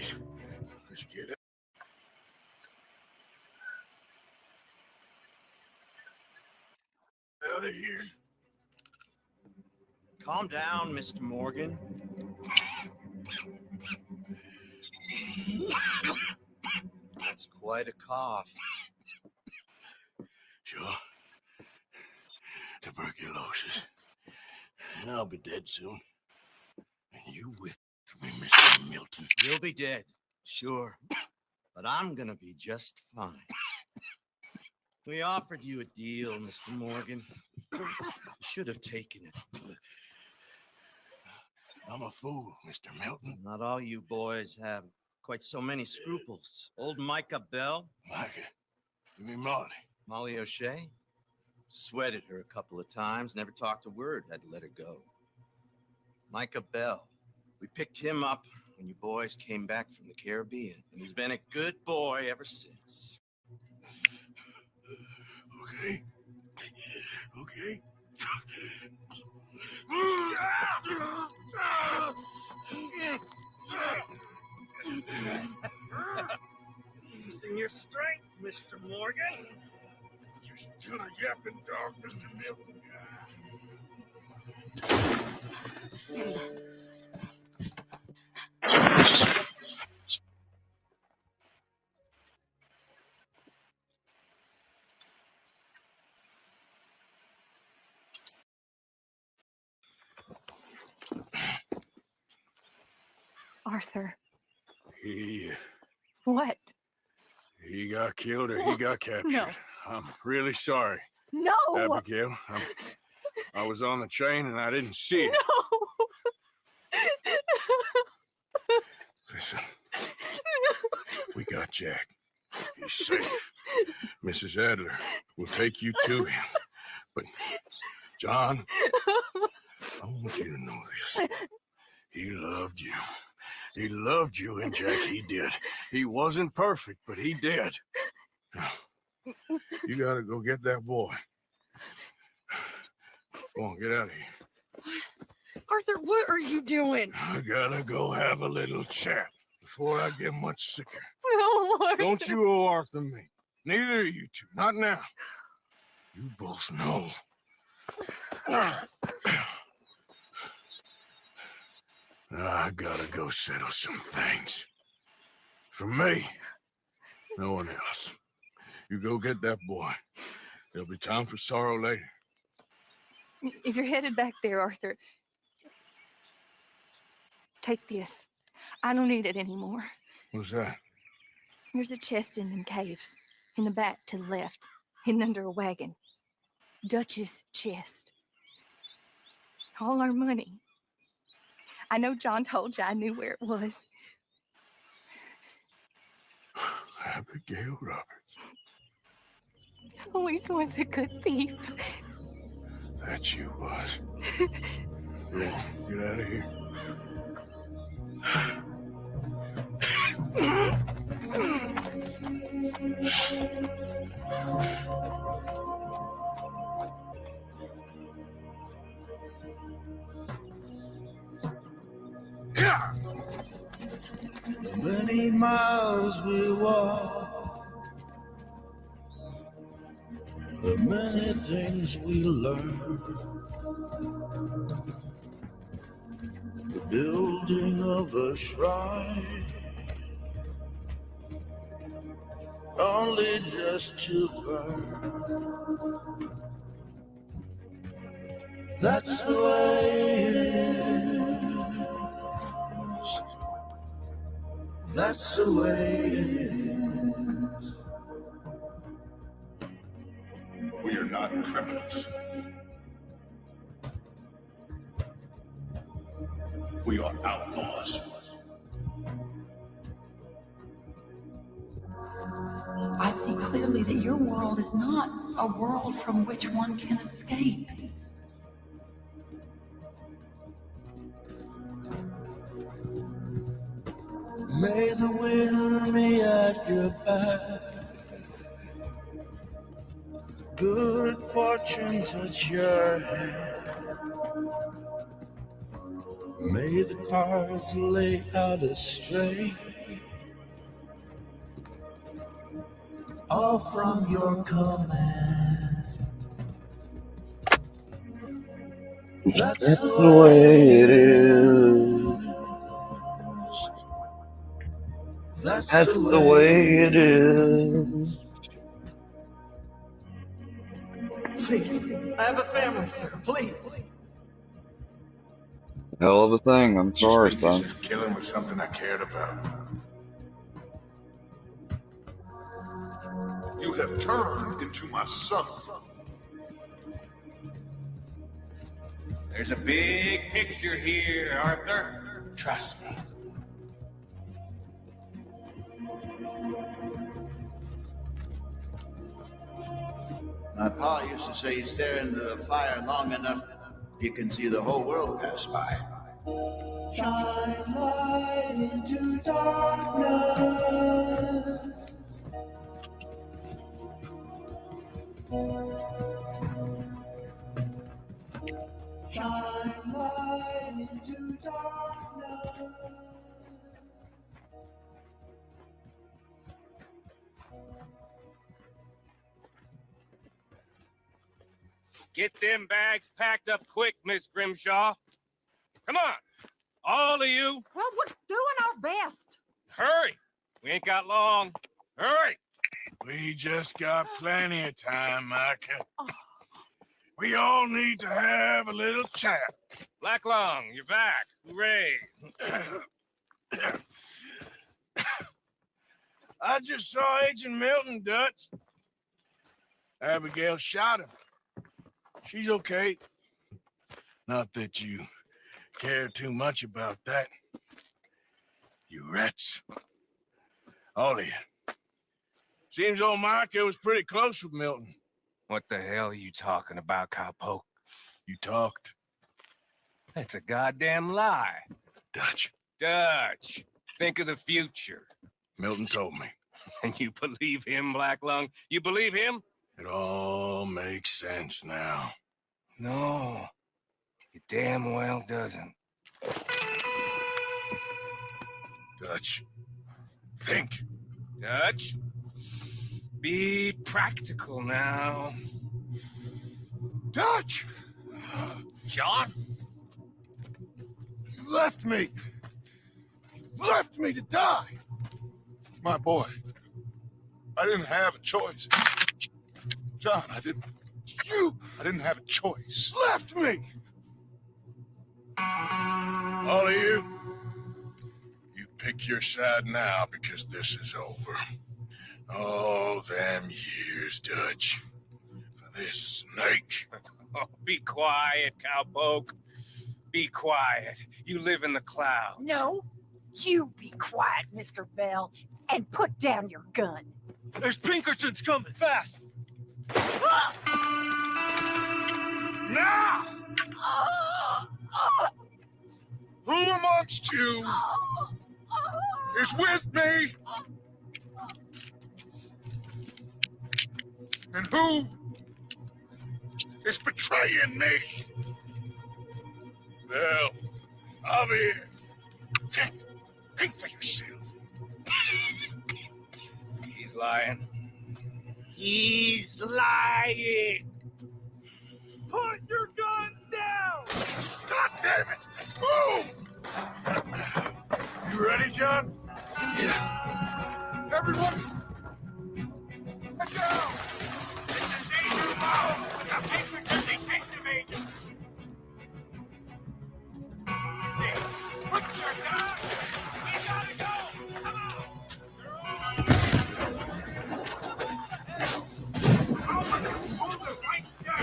please. Let's get out of here. Calm down, Mr. Morgan. That's quite a cough. Sure. Tuberculosis. I'll be dead soon. And you with me, Mr. Milton. You'll be dead, sure. But I'm gonna be just fine. We offered you a deal, Mr. Morgan. You should have taken it. I'm a fool, Mr. Milton. Not all you boys have quite so many scruples. Old Micah Bell. Micah? You mean Molly? Molly O'Shea. Sweated her a couple of times, never talked a word, had to let her go. Micah Bell. We picked him up when you boys came back from the Caribbean, and he's been a good boy ever since. Okay. Okay. Using your strength, Mr. Morgan. You're still a yapping dog, Mr. Milton. Arthur. What? He got killed or he got captured. No. I'm really sorry. No! Abigail, I was on the train and I didn't see it. No! Listen, we got Jack. He's safe. Mrs. Adler will take you to him. But, John, I want you to know this. He loved you. He loved you, and Jack, he did. He wasn't perfect, but he did. Now, you gotta go get that boy. Go on, get out of here. Arthur, what are you doing? I gotta go have a little chat before I get much sicker. No, Arthur. Don't you owe Arthur me. Neither of you two. Not now. You both know. I gotta go settle some things. For me, no one else. You go get that boy. There'll be time for sorrow later. If you're headed back there, Arthur, take this. I don't need it anymore. What's that? There's a chest in them caves. In the back to the left. Hidden under a wagon. Dutch's chest. All our money. I know John told you I knew where it was. Abigail Roberts. Always was a good thief. That you was. Go on, get out of here. Yeah. The many miles we walk, the many things we learn, the building of a shrine, only just to burn. That's the way it is. That's the way it is. We are not criminals. We are outlaws. I see clearly that your world is not a world from which one can escape. May the wind be at your back. Good fortune touch your hand. May the cards lay out astray, all from your command. That's the way it is. That's the way it is. Please, I have a family, sir. Please. Hell of a thing. I'm sorry, Just son. because killing was something I cared about. You have turned into my son. There's a big picture here, Arthur. Trust me. My pa used to say, stare into the fire long enough, you can see the whole world pass by. Shine light into darkness. Shine light into darkness. Get them bags packed up quick, Miss Grimshaw. Come on, all of you. Well, we're doing our best. Hurry. We ain't got long. Hurry. We just got plenty of time, Micah. We all need to have a little chat. Black Lung, you're back. Hooray. I just saw Agent Milton, Dutch. Abigail shot him. She's okay. Not that you care too much about that. You rats. All of you. Seems old Micah was pretty close with Milton. What the hell are you talking about, cowpoke? You talked. That's a goddamn lie. Dutch. Dutch, think of the future. Milton told me. And you believe him, Black Lung? You believe him? It all makes sense now. No, it damn well doesn't. Dutch. Think. Dutch, be practical now. Dutch! John? You left me. You left me to die. My boy, I didn't have a choice. John, I didn't have a choice. Left me. All of you, you pick your side now because this is over. Oh, them years, Dutch. For this snake. Oh, be quiet, cowpoke. Be quiet. You live in the clouds. No, you be quiet, Mr. Bell, and put down your gun. There's Pinkertons coming fast. Now! Who amongst you is with me? And who is betraying me? Well, I'll be here. Think for yourself. He's lying. He's lying. Put your guns down! God damn it! Move! You ready, John? Yeah. Everyone, get down! This is Agent Mao. The Pinkertons activated. Put your gun. We gotta go. Come on. Hold it right there.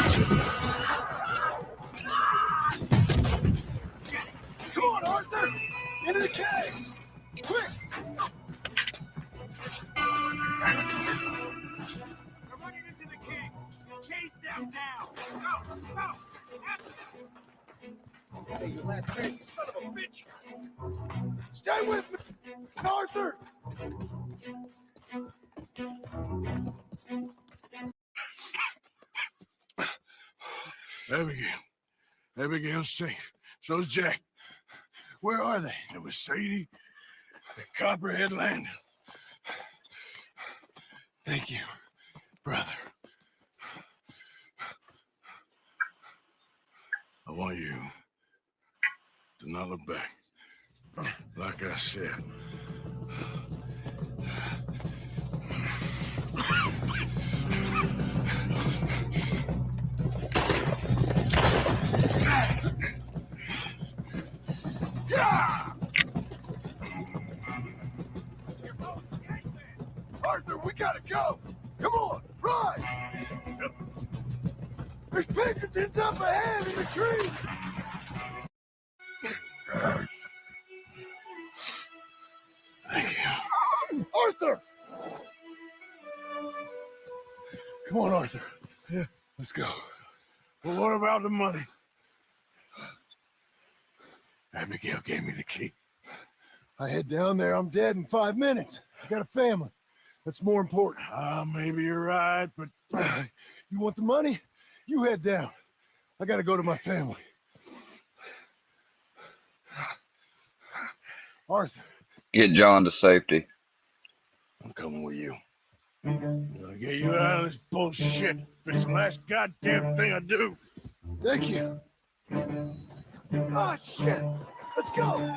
Come on, Arthur! Into the caves! Quick! They're running into the king. Chase them now. Go, go. After them. See you last crazy son of a bitch! Stay with me, Arthur! Abigail's safe. So's Jack. Where are they? It was Sadie at Copperhead Landing. Thank you, brother. I want you to not look back. Like I said. Arthur, we gotta go! Come on, run! There's Pinkertons up ahead in the tree! Thank you. Arthur! Come on, Arthur. Yeah, let's go. Well, what about the money? Abigail gave me the key. I head down there, I'm dead in 5 minutes. I got a family. That's more important. Maybe you're right, but... You want the money? You head down. I gotta go to my family. Arthur. Get John to safety. I'm coming with you. I'm gonna get you out of this bullshit. It's the last goddamn thing I do. Thank you. Oh, shit. Let's go.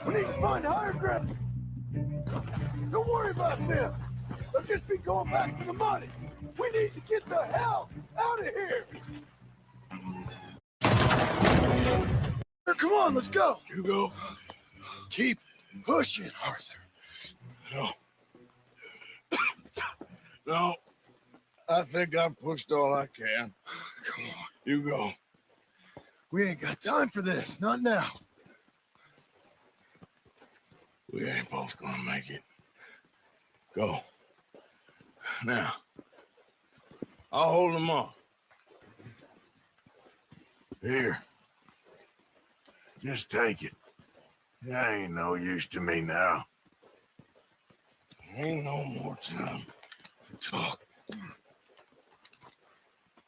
We need to find higher ground. Don't worry about them. They'll just be going back for the money. We need to get the hell out of here. Come on, let's go. You go. Keep pushing, Arthur. No. No. I think I've pushed all I can. Come on. You go. We ain't got time for this. Not now. We ain't both gonna make it. Go. Now. I'll hold them off. Here. Just take it. That ain't no use to me now. Ain't no more time for talk.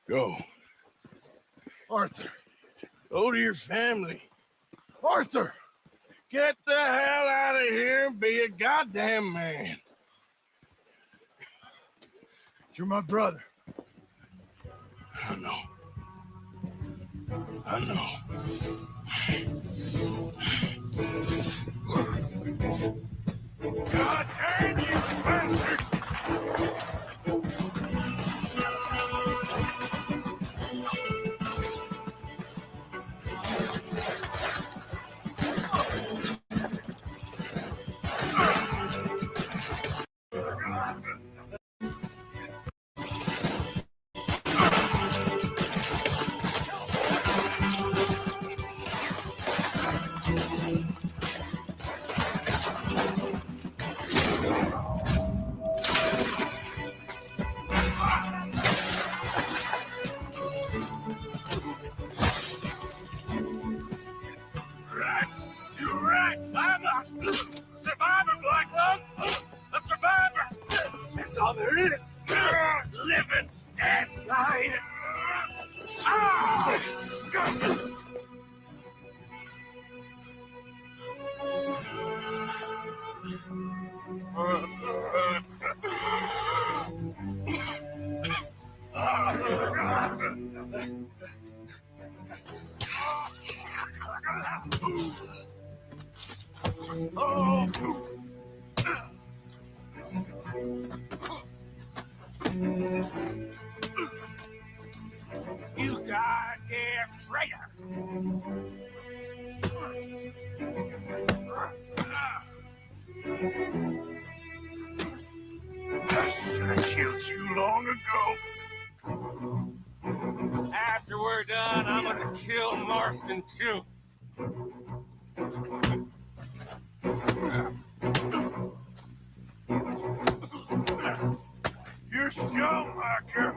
Go. Arthur. Go to your family. Arthur! Get the hell out of here and be a goddamn man. You're my brother. I know. I know. God damn you bastards! You're right. I'm a survivor, Black Lung. A survivor. That's all there is. Living and dying. Ah! You goddamn traitor! I should have killed you long ago. After we're done, I'm gonna kill Marston too. You scum, Micah.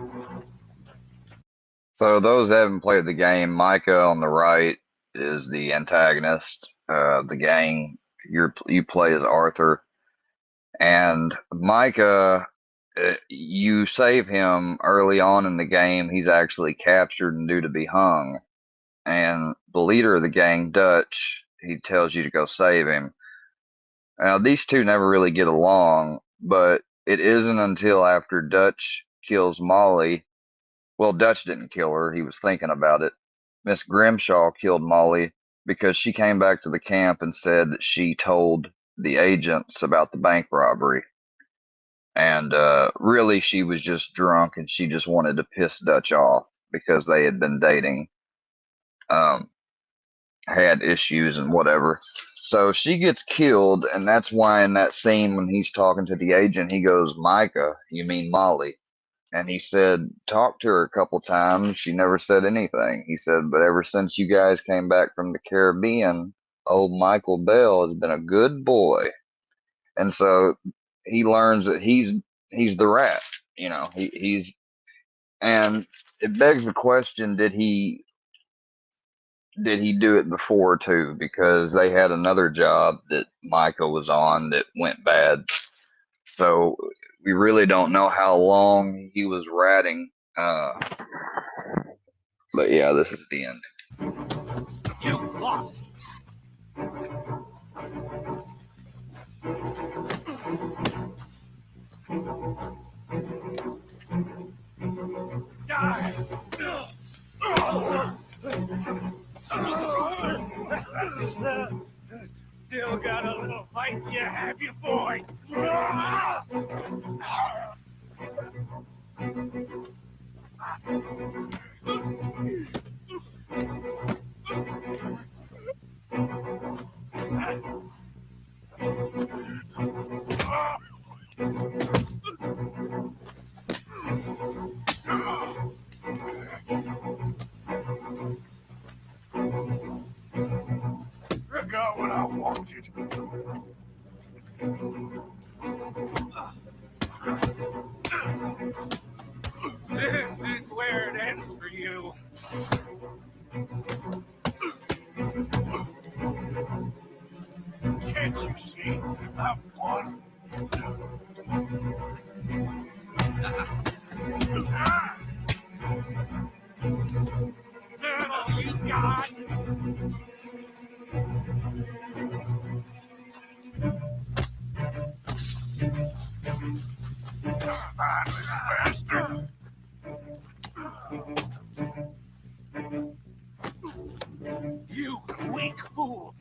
So those that haven't played the game, Micah on the right is the antagonist of the gang. You play as Arthur, and Micah, you save him early on in the game. He's actually captured and due to be hung. And the leader of the gang, Dutch, he tells you to go save him. Now, these two never really get along, but it isn't until after Dutch kills Molly. Well, Dutch didn't kill her. He was thinking about it. Miss Grimshaw killed Molly because she came back to the camp and said that she told the agents about the bank robbery. And really, she was just drunk and she just wanted to piss Dutch off because they had been dating, had issues and whatever. So she gets killed, and that's why in that scene when he's talking to the agent, he goes, Micah, you mean Molly? And he said, talked to her a couple times. She never said anything. He said, but ever since you guys came back from the Caribbean, old Michael Bell has been a good boy. And so he learns that he's the rat, he's, and it begs the question, did he do it before too? Because they had another job that Micah was on that went bad. So we really don't know how long he was ratting. But yeah, this is the end. You lost. Die. Still got a little fight in you, have you, boy? I got what I wanted. This is where it ends for you. Can't you see? I won. All you got. Spineless bastard. You weak fool.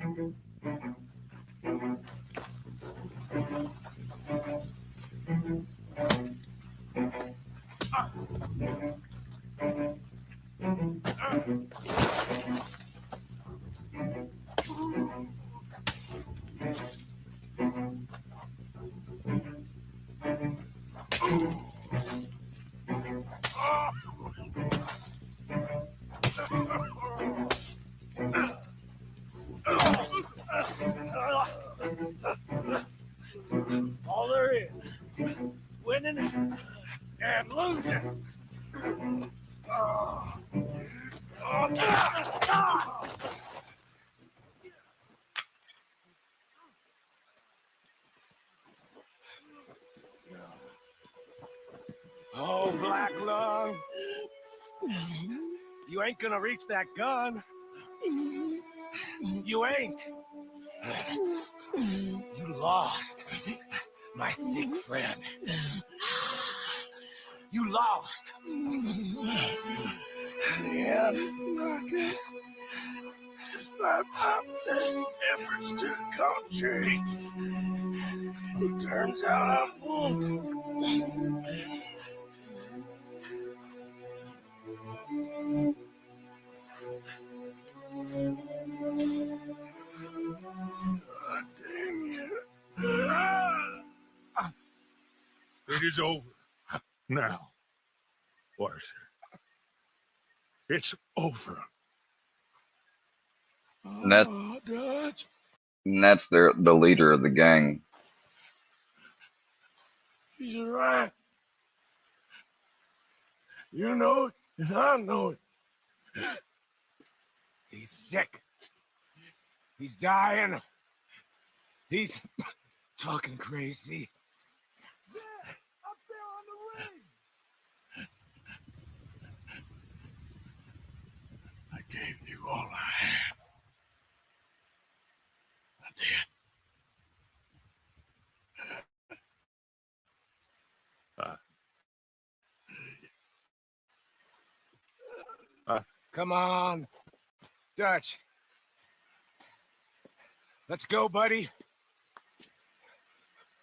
All there is, winning and losing. Oh, Black Lung, you ain't gonna reach that gun. You ain't. You lost, my sick friend. You lost. Yeah, Micah. Despite my best efforts to concentrate, it turns out I've won. God damn you. It is over. Now, Arthur. It's over. And that Dutch. and that's the leader of the gang. He's right. You know it, and I know it. He's sick. He's dying. He's talking crazy. Up there on the ring. I gave you all I had. Come on. Dutch. Let's go, buddy.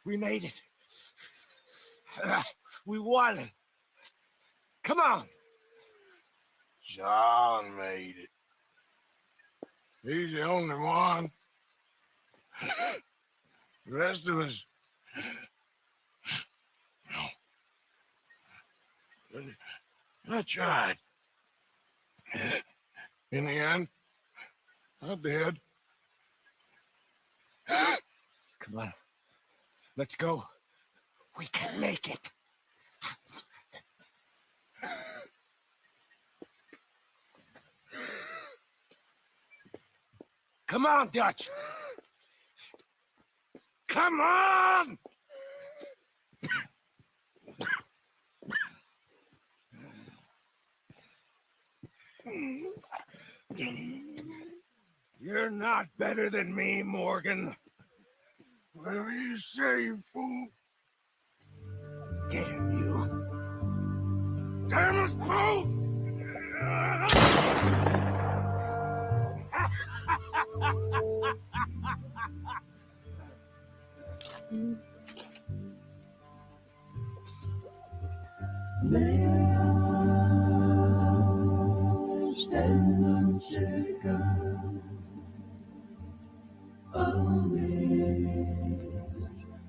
We made it. We won. Come on. John made it. He's the only one. The rest of us... No. I tried. In the end, I did. Come on. Let's go. We can make it. Come on, Dutch. Come on! You're not better than me, Morgan. Whatever you say, you fool. Damn you. Damn us both! Stand unshaken,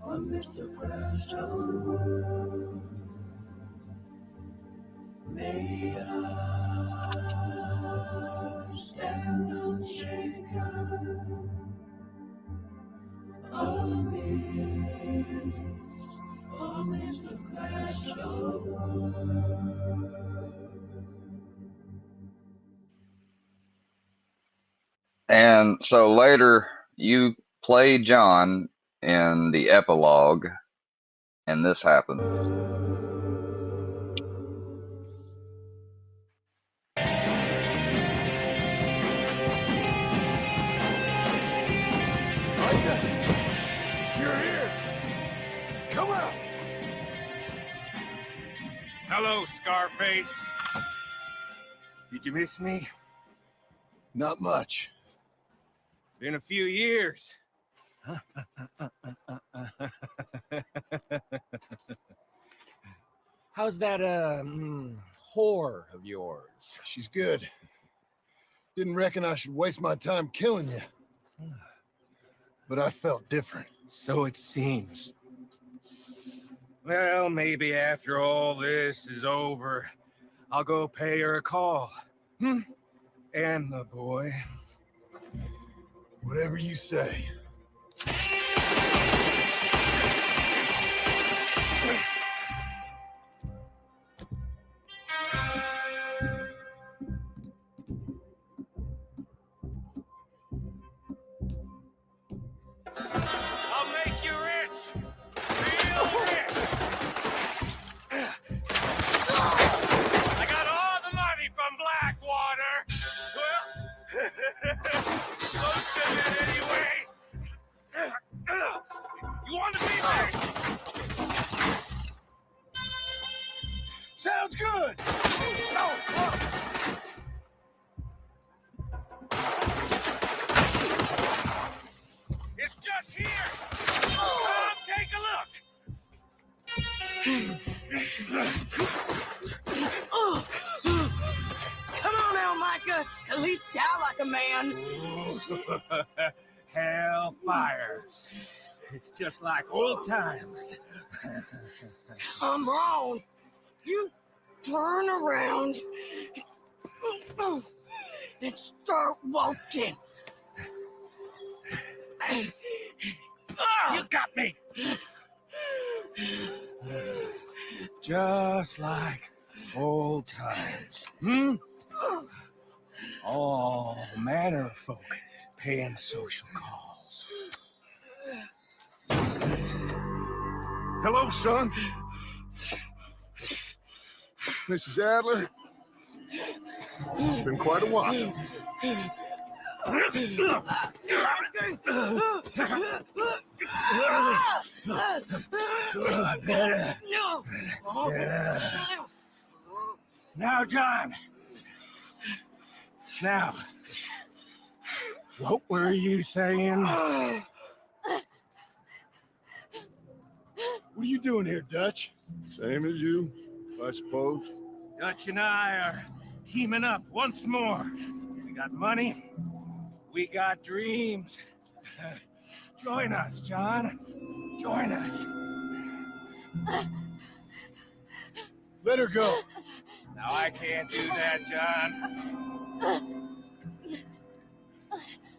amidst the crash of the world. May I stand unshaken, amidst the crash of the world. And so later, you play John in the epilogue, and this happens. Micah, you're here. Come out. Hello, Scarface. Did you miss me? Not much. Been a few years. How's that, whore of yours? She's good. Didn't reckon I should waste my time killing you. But I felt different. So it seems. Well, maybe after all this is over, I'll go pay her a call. And the boy. Whatever you say. I'll make you rich. Real rich. I got all the money from Blackwater. Well, most of it anyway. You want to be there? Sounds good. It's just here. Come take a look. Come on now, Micah. At least die like a man. Hellfire. It's just like old times. Come on. You turn around and start walking. You got me. Just like old times. All manner of folk paying social calls. Hello, son. Mrs. Adler. It's been quite a while. Now, John, Now, what were you saying? What are you doing here, Dutch? Same as you, I suppose. Dutch and I are teaming up once more. We got money. We got dreams. Join us, John. Join us. Let her go. Now, I can't do that, John.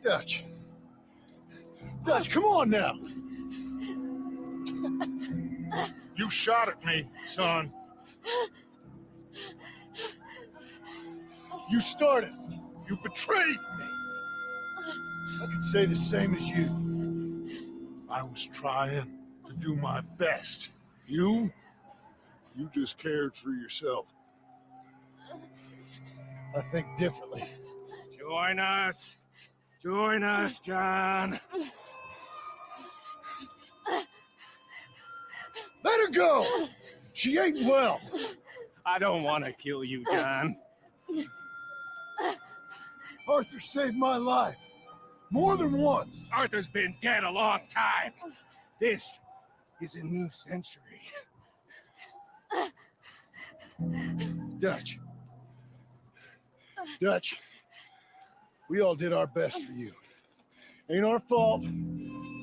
Dutch. Dutch, come on now. You shot at me, son. You started. You betrayed me. I could say the same as you. I was trying to do my best. You just cared for yourself. I think differently. Join us. Join us, John. Let her go. She ain't well. I don't want to kill you, John. Arthur saved my life. More than once. Arthur's been dead a long time. This is a new century. Dutch. Dutch. We all did our best for you. Ain't our fault.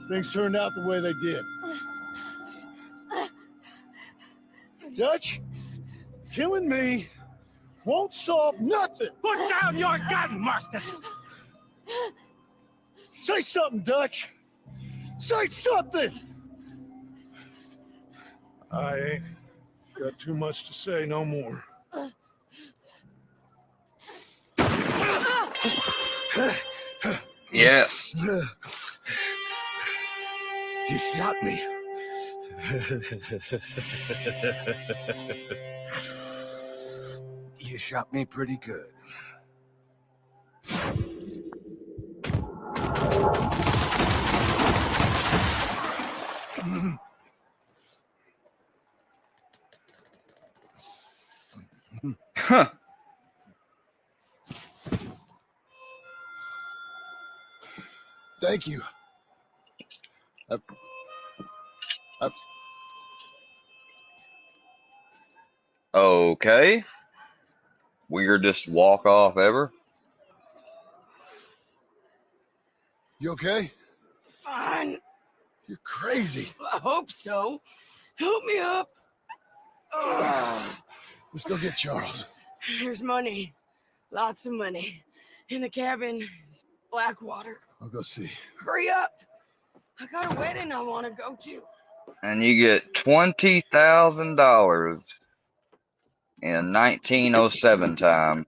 Things turned out the way they did. Dutch, killing me won't solve nothing. Put down your gun, Marston! Say something, Dutch. Say something. I ain't got too much to say no more. Yes. You shot me. You shot me pretty good. Huh. Thank you. Okay. Weirdest walk off ever. You okay? Fine. You're crazy. I hope so. Help me up. Let's go get Charles. Here's money. Lots of money. In the cabin is Blackwater. I'll go see. Hurry up. I got a wedding I want to go to. And you get $20,000 in 1907 time.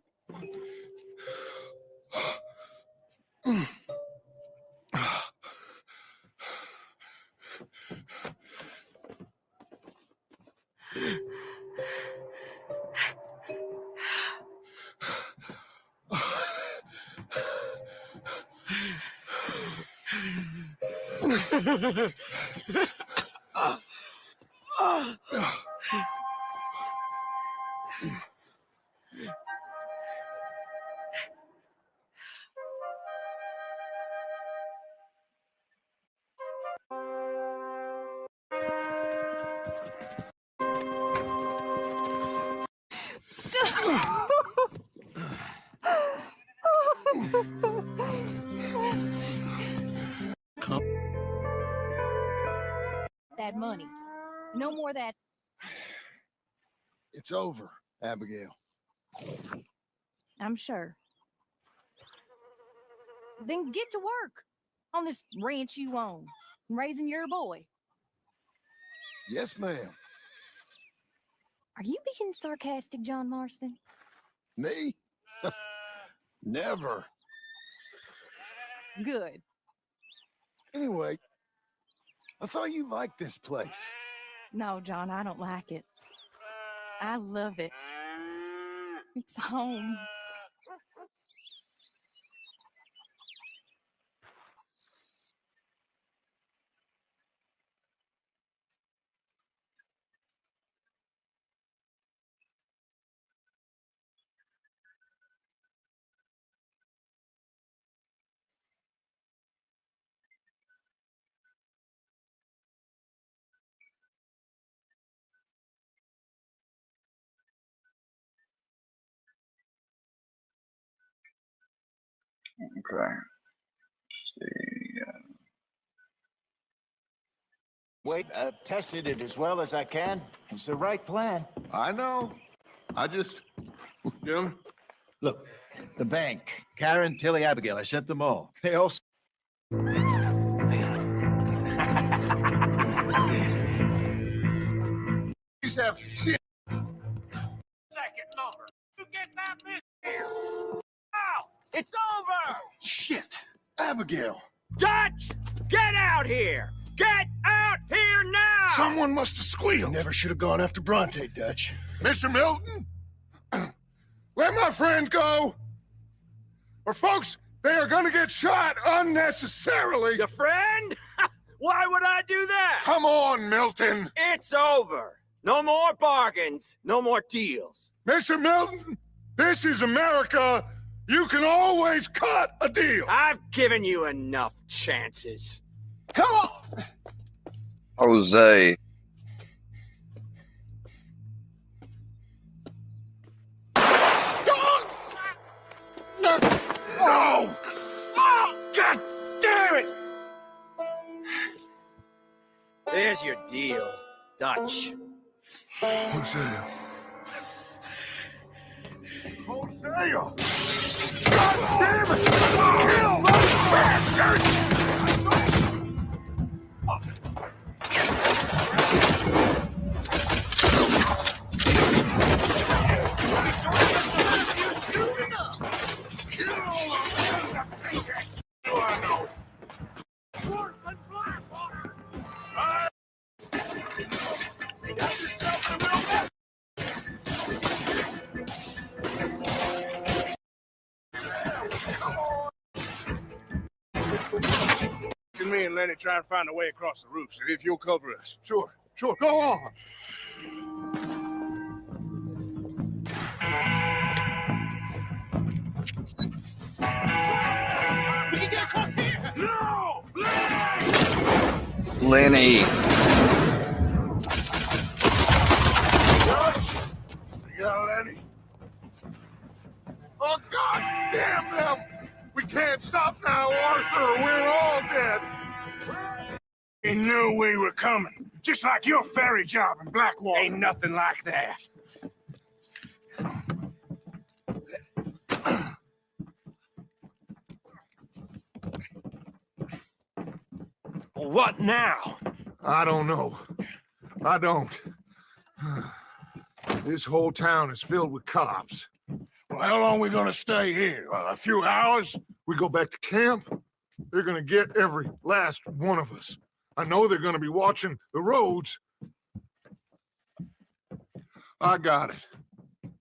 That money. No more that. It's over, Abigail. I'm sure. Then get to work on this ranch you own, raising your boy. Yes, ma'am. Are you being sarcastic, John Marston? Me? Never. Good. Anyway, I thought you liked this place. No, John, I don't like it. I love it. It's home. Okay. Let's see. Wait, I've tested it as well as I can. It's the right plan. I know. I just... Jim? Look, the bank, Karen, Tilly, Abigail, I sent them all. They all... Please have... See... Second number. You get that bitch here. Now, it's over. Shit! Abigail! Dutch, get out here. Get out here now. Someone must have squealed. Never should have gone after Bronte, Dutch. Mr. Milton? Let my friends go! Or folks, they are gonna get shot unnecessarily! Your friend? Why would I do that? Come on, Milton! It's over. No more bargains. No more deals. Mr. Milton, this is America. You can always cut a deal. I've given you enough chances. Come on! Jose. No! Oh, God damn it! There's your deal, Dutch. Hosea. Hosea! God damn it! Kill those bastards! Me and Lenny try and find a way across the roof, so if you'll cover us. Sure, go on. We can get across here! No! Lenny. Yeah, Lenny. Oh, God damn them! We can't stop now, Arthur, or we're all dead. We knew we were coming. Just like your ferry job in Blackwater. Ain't nothing like that. What now? I don't know. I don't. This whole town is filled with cops. Well, how long we gonna stay here? A few hours? We go back to camp, they're gonna get every last one of us. I know they're gonna be watching the roads. I got it.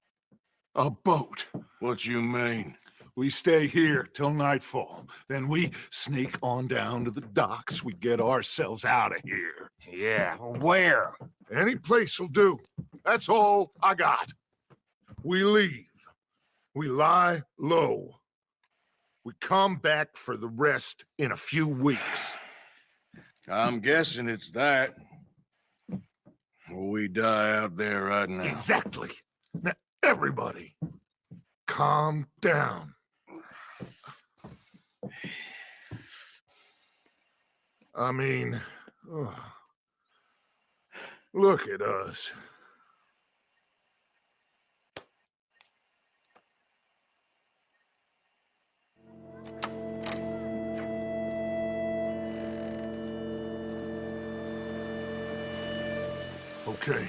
A boat. What you mean? We stay here till nightfall. Then we sneak on down to the docks. We get ourselves out of here. Yeah, where? Any place will do. That's all I got. We leave. We lie low. We come back for the rest in a few weeks. I'm guessing it's that. Or we die out there right now. Exactly. Now, everybody, calm down. I mean, look at us. Okay,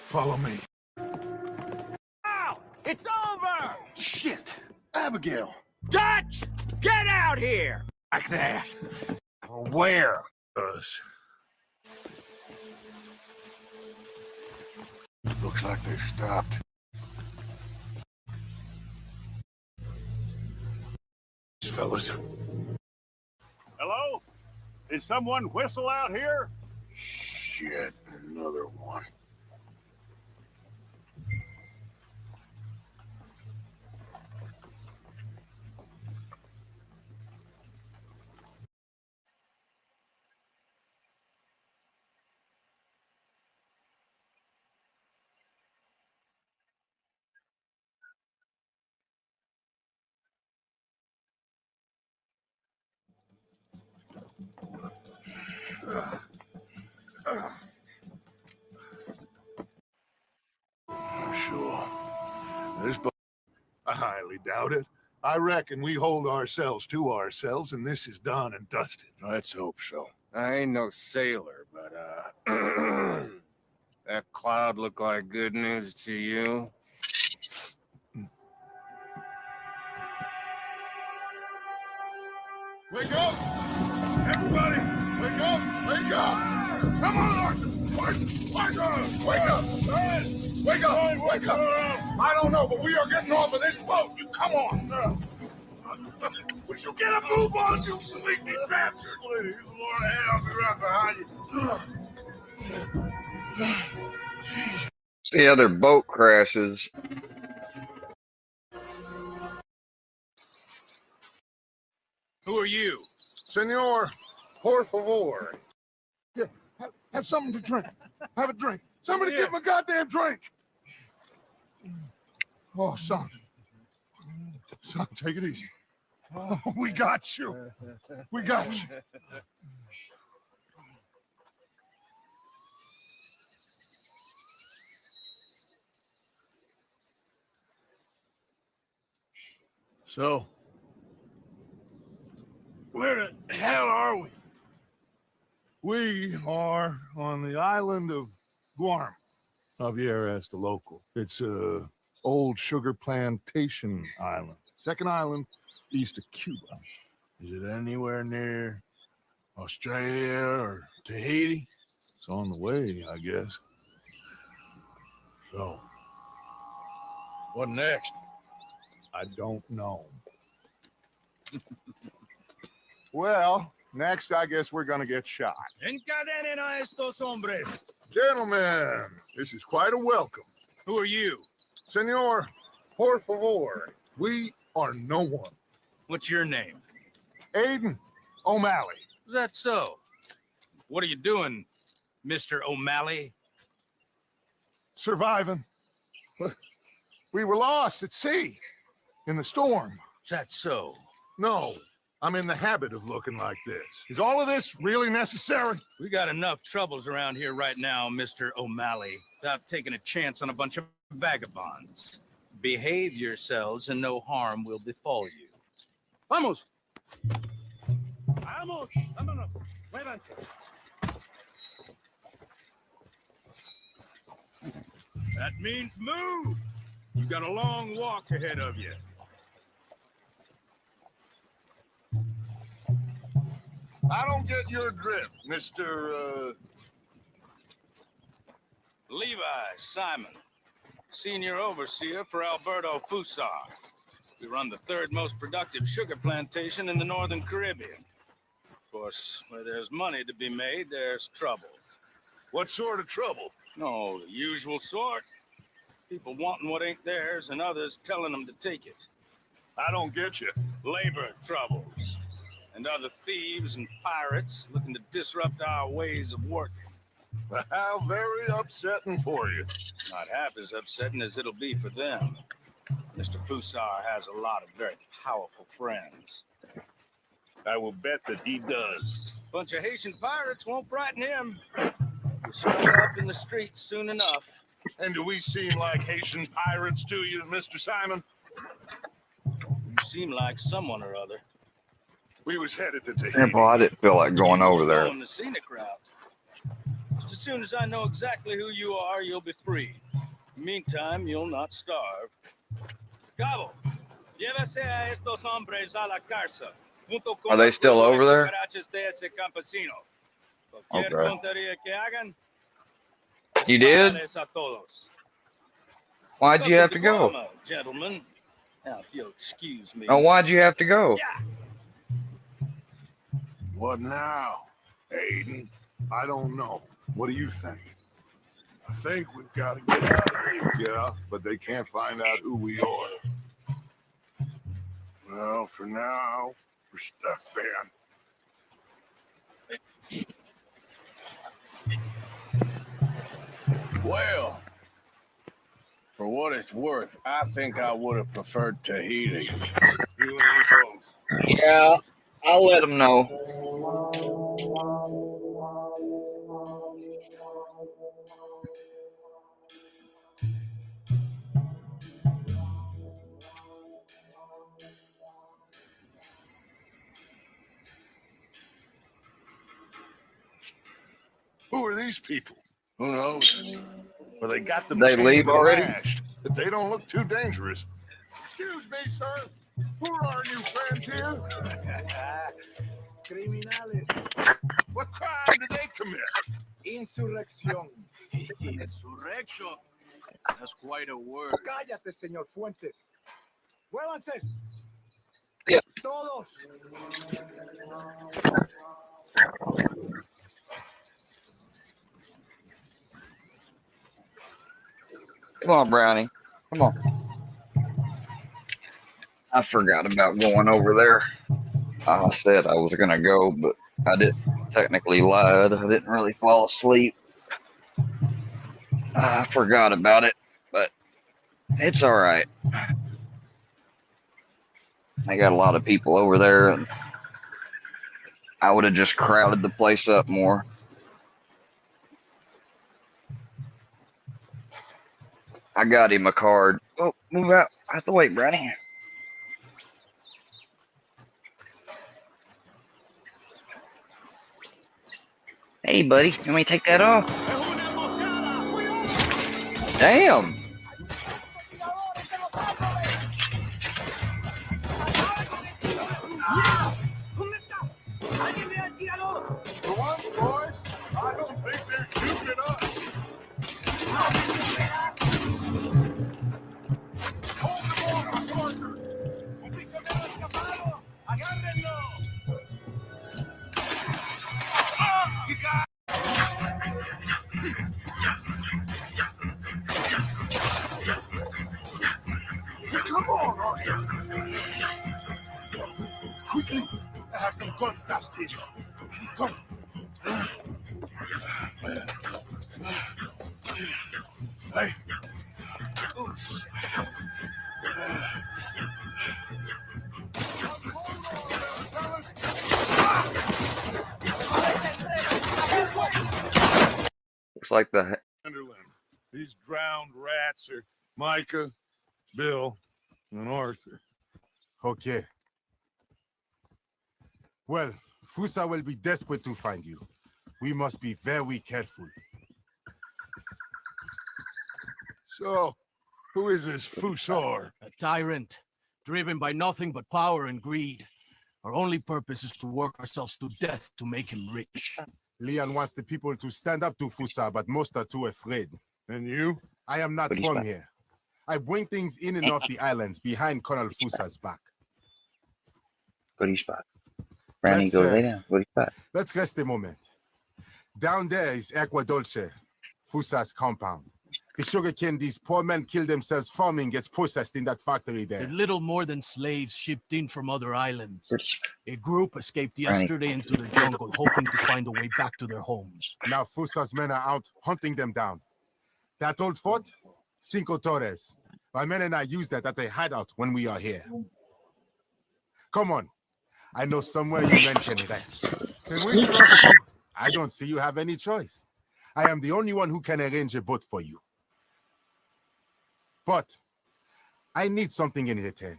follow me. Now, it's over! Shit, Abigail. Dutch! Get out here! Like that. Where? Us. Looks like they've stopped. Fellas. Hello? Is someone whistle out here? Shit, another one. Sure. This boat. I highly doubt it. I reckon we hold ourselves to ourselves, and this is done and dusted. Let's hope so. I ain't no sailor, but, that cloud look like good news to you? Wake up! Everybody! Wake up! Wake up! Come on, Arthur! Wake up! Wake up! Wake up! Wake up! I don't know, but we are getting off of this boat. You come on! Would you get a move on, you sleepy bastard? Please, Lord, I'll be right behind you. See other boat crashes. Who are you? Senor, por favor. Yeah, have something to drink. Have a drink. Somebody give him a goddamn drink. Oh, son. Son, take it easy. Oh, we got you. We got you. So, where the hell are we? We are on the island of Guam. Javier asked the local. It's a old sugar plantation island. Second island east of Cuba. Is it anywhere near Australia or Tahiti? It's on the way, I guess. So, what next? I don't know. Well, next I guess we're gonna get shot. Encadenen a estos hombres. Gentlemen, this is quite a welcome. Who are you? Senor, por favor, we are no one. What's your name? Aiden O'Malley. Is that so? What are you doing, Mr. O'Malley? Surviving. We were lost at sea in the storm. Is that so? No, I'm in the habit of looking like this. Is all of this really necessary? We got enough troubles around here right now, Mr. O'Malley, without taking a chance on a bunch of vagabonds. Behave yourselves and no harm will befall you. Vamos! Vamos! Vámonos! Muévanse! That means move! You got a long walk ahead of you. I don't get your drift, Mr. Levi Simon, senior overseer for Alberto Fusar. We run the third most productive sugar plantation in the Northern Caribbean. Of course, where there's money to be made, there's trouble. What sort of trouble? No, the usual sort. People wanting what ain't theirs and others telling them to take it. I don't get you. Labor troubles. And other thieves and pirates looking to disrupt our ways of working. How very upsetting for you. Not half as upsetting as it'll be for them. Mr. Fusar has a lot of very powerful friends. I will bet that he does. Bunch of Haitian pirates won't frighten him. We'll show up in the streets soon enough. And do we seem like Haitian pirates to you, Mr. Simon? You seem like someone or other. We was headed to Tahiti. Yeah, boy, I didn't feel like going over there. Going the scenic route. Just as soon as I know exactly who you are, you'll be free. Meantime, you'll not starve. Cabo, llévese a estos hombres a la cárcel. Are they still over there? Okay. You did? Why'd you have to go? Gentlemen, now if you'll excuse me. Oh, why'd you have to go? Yeah. What now, Aiden? I don't know. What do you think? I think we've got to get out of here. Yeah, but they can't find out who we are. Well, for now, we're stuck, Ben. Well, for what it's worth, I think I would have preferred Tahiti. You and me both. Yeah, I'll let them know. Who are these people? Who knows? Well, they got them They leave chained and already? lashed, but they don't look too dangerous. Excuse me, sir. Who are our new friends here? Criminales. What crime did they commit? Insurrección. Insurrection. That's quite a word. Cállate, señor Fuentes. Muévanse. Yeah. Todos. Come on, Brownie. Come on. I forgot about going over there. I said I was gonna go, but I didn't. Technically lied. I didn't really fall asleep. I forgot about it, but it's all right. I got a lot of people over there, and I would have just crowded the place up more. I got him a card. Oh, move out the way, Brownie. Hey, buddy, you want me to take that off? Damn. For once, boys, I don't think they're shooting at us. Hold the ball, Parker. Un prisionero escapado. Agárrenlo. Come on, Arthur. Quickly, I have some guns stashed here. Come. Hey. Oh, shit. Looks like the Sunderland. These drowned rats are Micah, Bill, and Arthur. Okay. Well, Fusa will be desperate to find you. We must be very careful. So, who is this Fusar? A tyrant, driven by nothing but power and greed. Our only purpose is to work ourselves to death to make him rich. Leon wants the people to stand up to Fusa, but most are too afraid. And you? I am not from here. I bring things in and off the islands behind Colonel Fusa's back. Goody spot. Brownie, go lay down. Goody spot. Let's rest a moment. Down there is Agua Dulce, Fusa's compound. The sugarcane these poor men kill themselves farming gets processed in that factory there. They're little more than slaves shipped in from other islands. A group escaped yesterday into the jungle, hoping to find a way back to their homes. Now Fusa's men are out hunting them down. That old fort? Cinco Torres. My men and I use that as a hideout when we are here. Come on. I know somewhere you men can rest. Can we trust you? I don't see you have any choice. I am the only one who can arrange a boat for you. But I need something in return.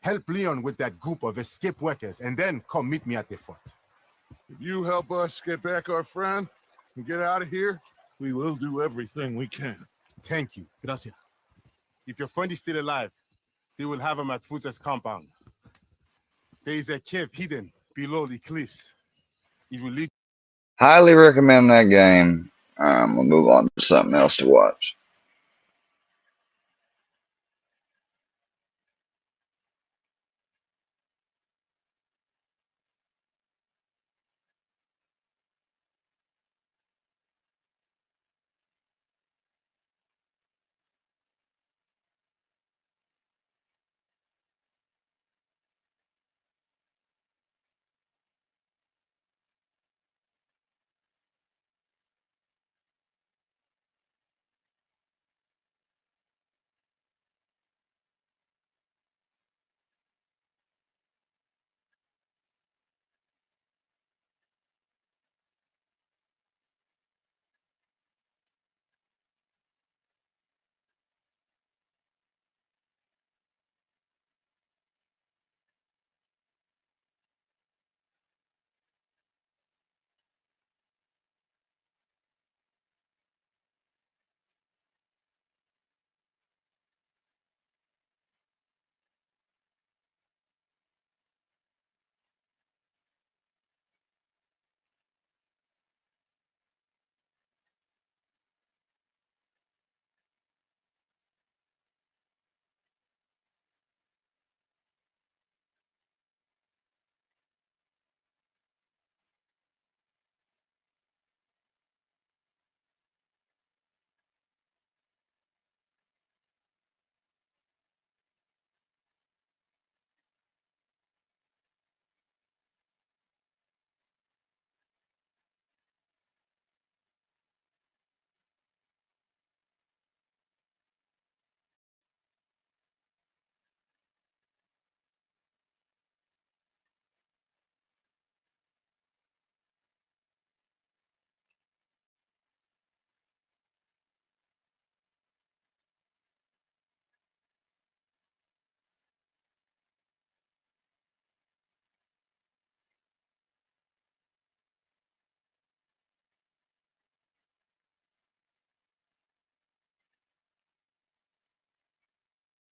Help Leon with that group of escaped workers and then come meet me at the fort. If you help us get back our friend and get out of here, we will do everything we can. Thank you. Gracias. If your friend is still alive, they will have him at Fusa's compound. There is a cave hidden below the cliffs. It will lead. Highly recommend that game. We'll move on to something else to watch.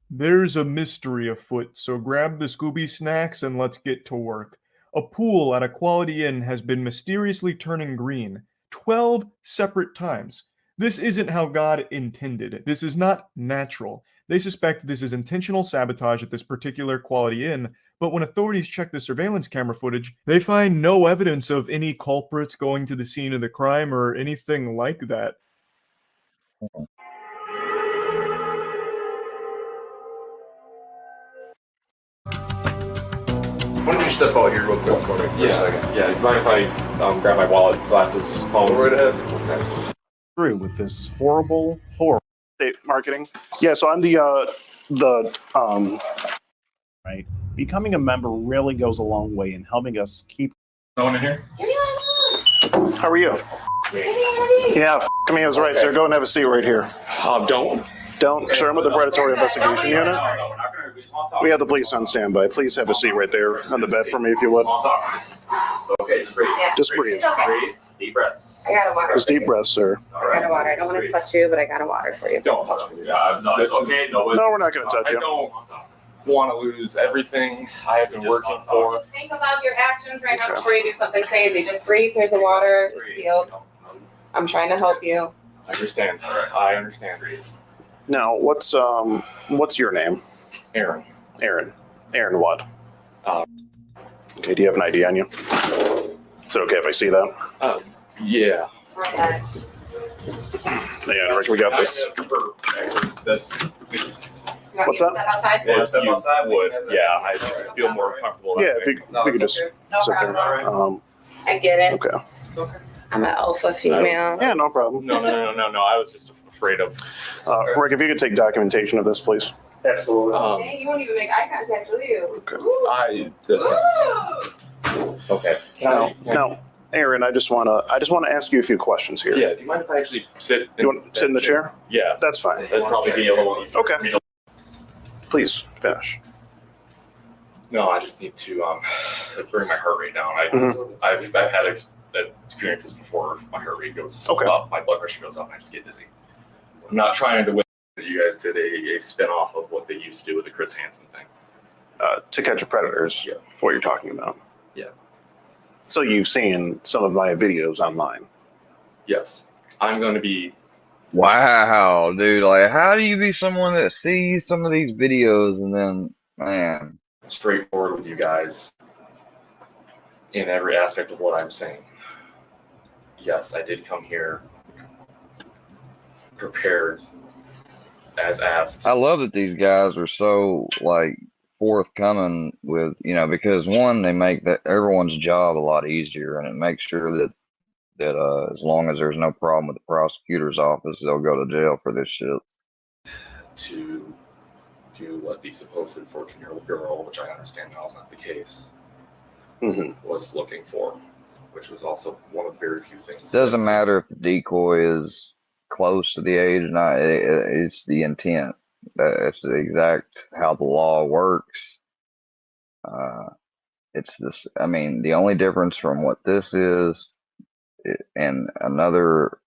There's a mystery afoot, so grab the Scooby snacks and let's get to work. A pool at a Quality Inn has been mysteriously turning green 12 separate times. This isn't how God intended. This is not natural. They suspect this is intentional sabotage at this particular Quality Inn, but when authorities check the surveillance camera footage, they find no evidence of any culprits going to the scene of the crime or anything like that. Why don't you step out here real quick for me for a second? Yeah, you mind if I grab my wallet, glasses, phone? Go right ahead. Okay. Through with this horrible marketing. Yeah, so I'm right. Becoming a member really goes a long way in helping us keep. No one in here? How are you? Yeah, me is right, sir. Go and have a seat right here. Don't. Sir, I'm with the Predatory Investigation Unit. We have the police on standby. Please have a seat right there on the bed for me, if you would. Okay, just breathe. Just breathe. Breathe. Deep breaths. I got a water. Just deep breaths, sir. I got a water. I don't want to touch you, but I got a water for you. Don't touch me. No, it's okay. No, we're not going to touch you. I don't want to lose everything I have been working for. Just think about your actions right now before you do something crazy. Just breathe. Here's the water. It's sealed. I'm trying to help you. I understand. I understand. Now, what's your name? Aaron. Aaron what? Okay, do you have an ID on you? Is it okay if I see that? Yeah. Yeah, Rick, we got this. What's that? Outside? You would. Yeah, I just feel more comfortable. Yeah, if you could just sit there. I get it. Okay. I'm an alpha female. Yeah, no problem. No. I was just afraid of. Rick, if you could take documentation of this, please. Absolutely. Hey, you won't even make eye contact, will you? Okay. This is okay. No, Aaron, I just want to ask you a few questions here. Yeah. Do you mind if I actually sit? You want to sit in the chair? Yeah. That's fine. That'd probably be a little easier. Okay. Please finish. No, I just need to bring my heart rate down. I've had experiences before. If my heart rate goes up, my blood pressure goes up, and I just get dizzy. I'm not trying to win. You guys did a spin-off of what they used to do with the Chris Hansen thing. To Catch a Predator is what you're talking about. Yeah. So you've seen some of my videos online. Yes. I'm going to be. Wow, dude! Like, how do you be someone that sees some of these videos and then, man, straightforward with you guys in every aspect of what I'm saying. Yes, I did come here prepared as asked. I love that these guys are so like forthcoming with, because one, they make that everyone's job a lot easier, and it makes sure that as long as there's no problem with the prosecutor's office, they'll go to jail for this shit. To do what the supposed 14-year-old girl, which I understand now is not the case, was looking for, which was also one of the very few things. Doesn't matter if the decoy is close to the age or not. It's the intent. That's the exact how the law works. It's this. I mean, the only difference from what this is and another,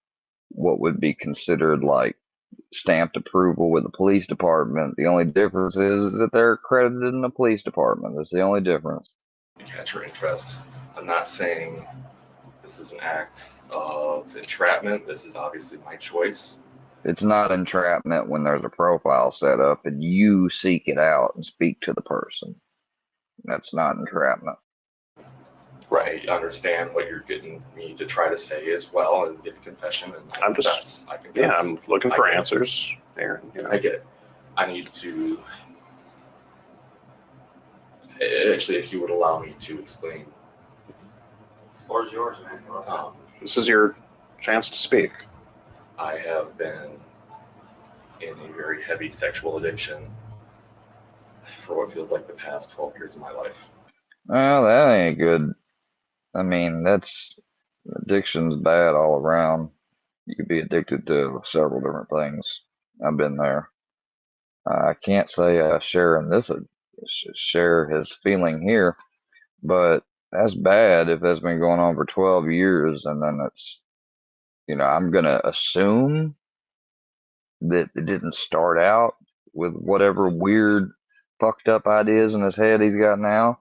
what would be considered like stamped approval with the police department, the only difference is that they're accredited in the police department. That's the only difference. To catch your interest. I'm not saying this is an act of entrapment. This is obviously my choice. It's not entrapment when there's a profile set up and you seek it out and speak to the person. That's not entrapment. Right. I understand what you're getting me to try to say as well and get a confession. And I confess. Yeah, I'm looking for answers, Aaron. I get it. I need to. Actually, if you would allow me to explain. The floor is yours, man. This is your chance to speak. I have been in a very heavy sexual addiction for what feels like the past 12 years of my life. Well, that ain't good. I mean, addiction's bad all around. You could be addicted to several different things. I've been there. I can't say I share his feeling here, but that's bad if that's been going on for 12 years, and then it's, I'm gonna assume that it didn't start out with whatever weird, fucked up ideas in his head he's got now.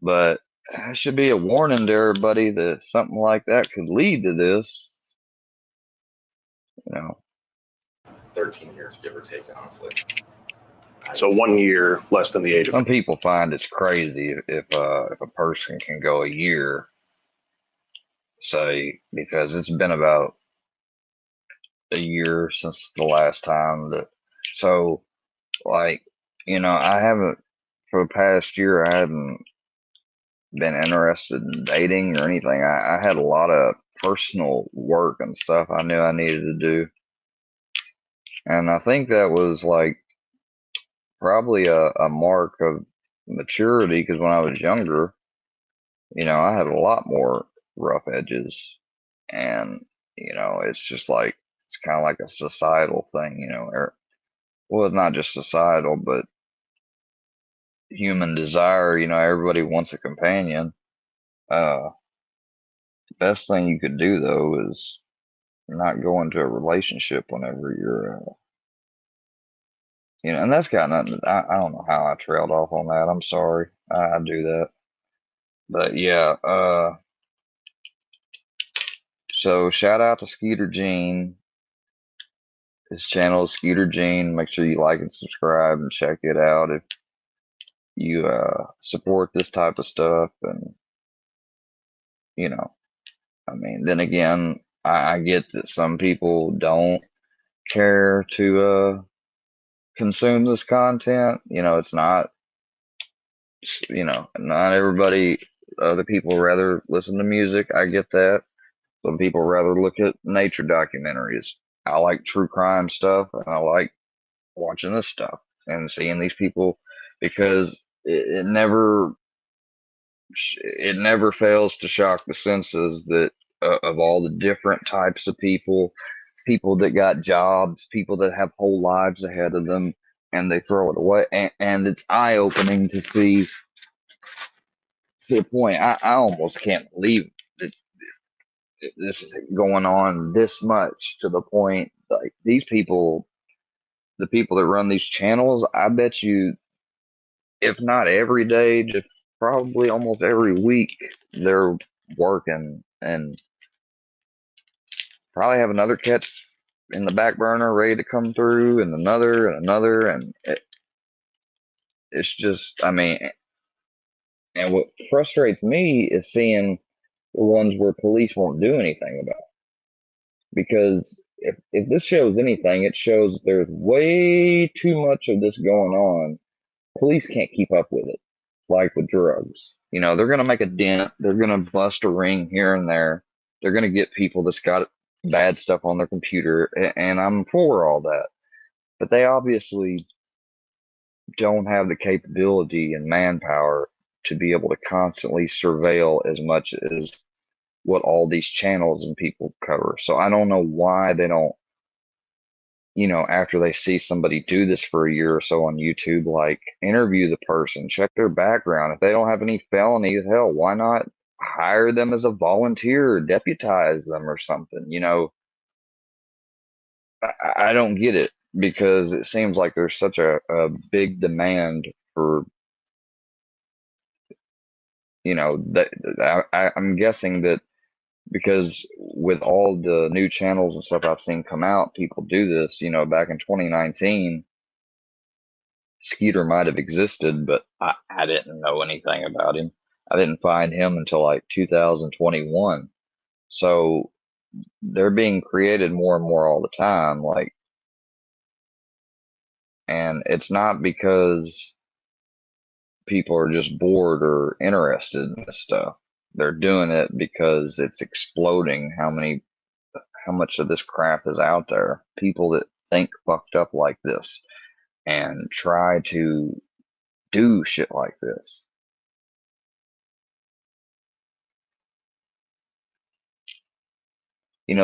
But that should be a warning to everybody that something like that could lead to this. 13 years, give or take, honestly. So 1 year less than the age of. Some people find it's crazy if a person can go a year, say, because it's been about a year since the last time that. So, like, I haven't for the past year. I hadn't been interested in dating or anything. I had a lot of personal work and stuff I knew I needed to do, and I think that was like probably a mark of maturity because when I was younger, I had a lot more rough edges, and it's just like it's kind of like a societal thing, well, it's not just societal, but human desire. Everybody wants a companion. Best thing you could do though is not go into a relationship whenever you're, and that's got nothing. I don't know how I trailed off on that. I'm sorry. I do that, but yeah. So shout out to Skeeter Gene. His channel is Skeeter Gene. Make sure you like and subscribe and check it out if you support this type of stuff. And I mean, then again, I get that some people don't care to consume this content. It's not, not everybody. Other people rather listen to music. I get that. Some people rather look at nature documentaries. I like true crime stuff, and I like watching this stuff and seeing these people because it never fails to shock the senses that of all the different types of people that got jobs, people that have whole lives ahead of them, and they throw it away. And it's eye-opening to see, to the point I almost can't believe that this is going on this much, to the point like these people, the people that run these channels, I bet you, if not every day, just probably almost every week, they're working and probably have another catch in the back burner ready to come through, and another and another. And it's just, I mean, and what frustrates me is seeing the ones where police won't do anything about it. Because if this shows anything, it shows there's way too much of this going on. Police can't keep up with it, like with drugs. They're going to make a dent. They're going to bust a ring here and there. They're going to get people that's got bad stuff on their computer, and I'm for all that. But they obviously don't have the capability and manpower to be able to constantly surveil as much as what all these channels and people cover. So I don't know why they don't, after they see somebody do this for a year or so on YouTube, like interview the person, check their background. If they don't have any felonies, hell, why not hire them as a volunteer, deputize them or something? I don't get it, because it seems like there's such a big demand for, I'm guessing that because with all the new channels and stuff I've seen come out, people do this. Back in 2019, Skeeter might have existed, but I didn't know anything about him. I didn't find him until like 2021. So they're being created more and more all the time. Like, and it's not because people are just bored or interested in this stuff. They're doing it because it's exploding how much of this crap is out there. People that think fucked up like this and try to do shit like this.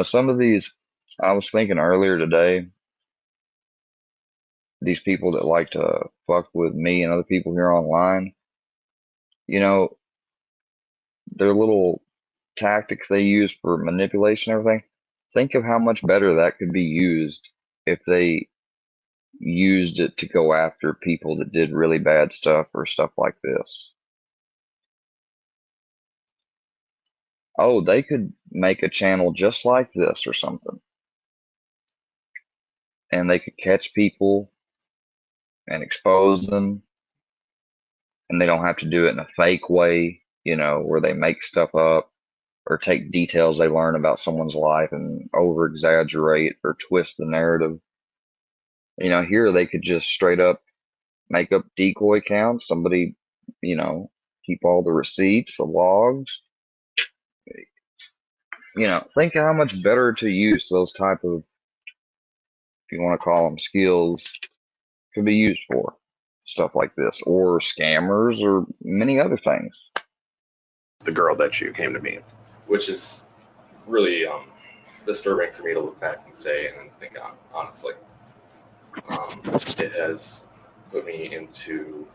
Some of these, I was thinking earlier today, these people that like to fuck with me and other people here online, their little tactics they use for manipulation and everything. Think of how much better that could be used if they used it to go after people that did really bad stuff or stuff like this. Oh, they could make a channel just like this or something. And they could catch people and expose them. And they don't have to do it in a fake way, you know, where they make stuff up or take details they learn about someone's life and over exaggerate or twist the narrative. You know, here they could just straight up make up decoy accounts. Somebody, you know, keep all the receipts, the logs. You know, think how much better to use those type of, if you want to call them skills, could be used for stuff like this, or scammers, or many other things. The girl that you came to meet, which is really disturbing for me to look back and say and think on, honestly. It has put me into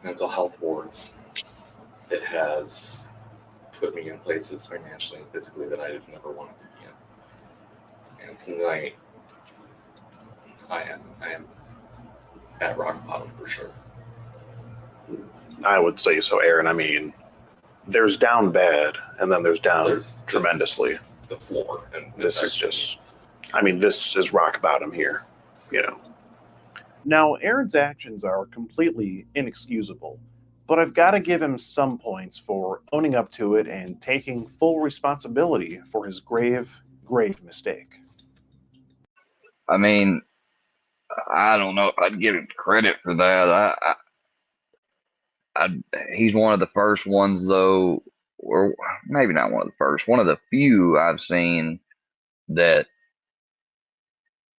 mental health wards. It has put me in places financially and physically that I've never wanted to be in. And tonight, I am at rock bottom for sure. I would say so, Aaron. I mean, there's down bad, and then there's down tremendously. The floor, and this is just, I mean, this is rock bottom here, you know. Now, Aaron's actions are completely inexcusable, but I've got to give him some points for owning up to it and taking full responsibility for his grave, grave mistake. I mean, I don't know if I'd give him credit for that. He's one of the first ones, though, or maybe not one of the first, one of the few I've seen that,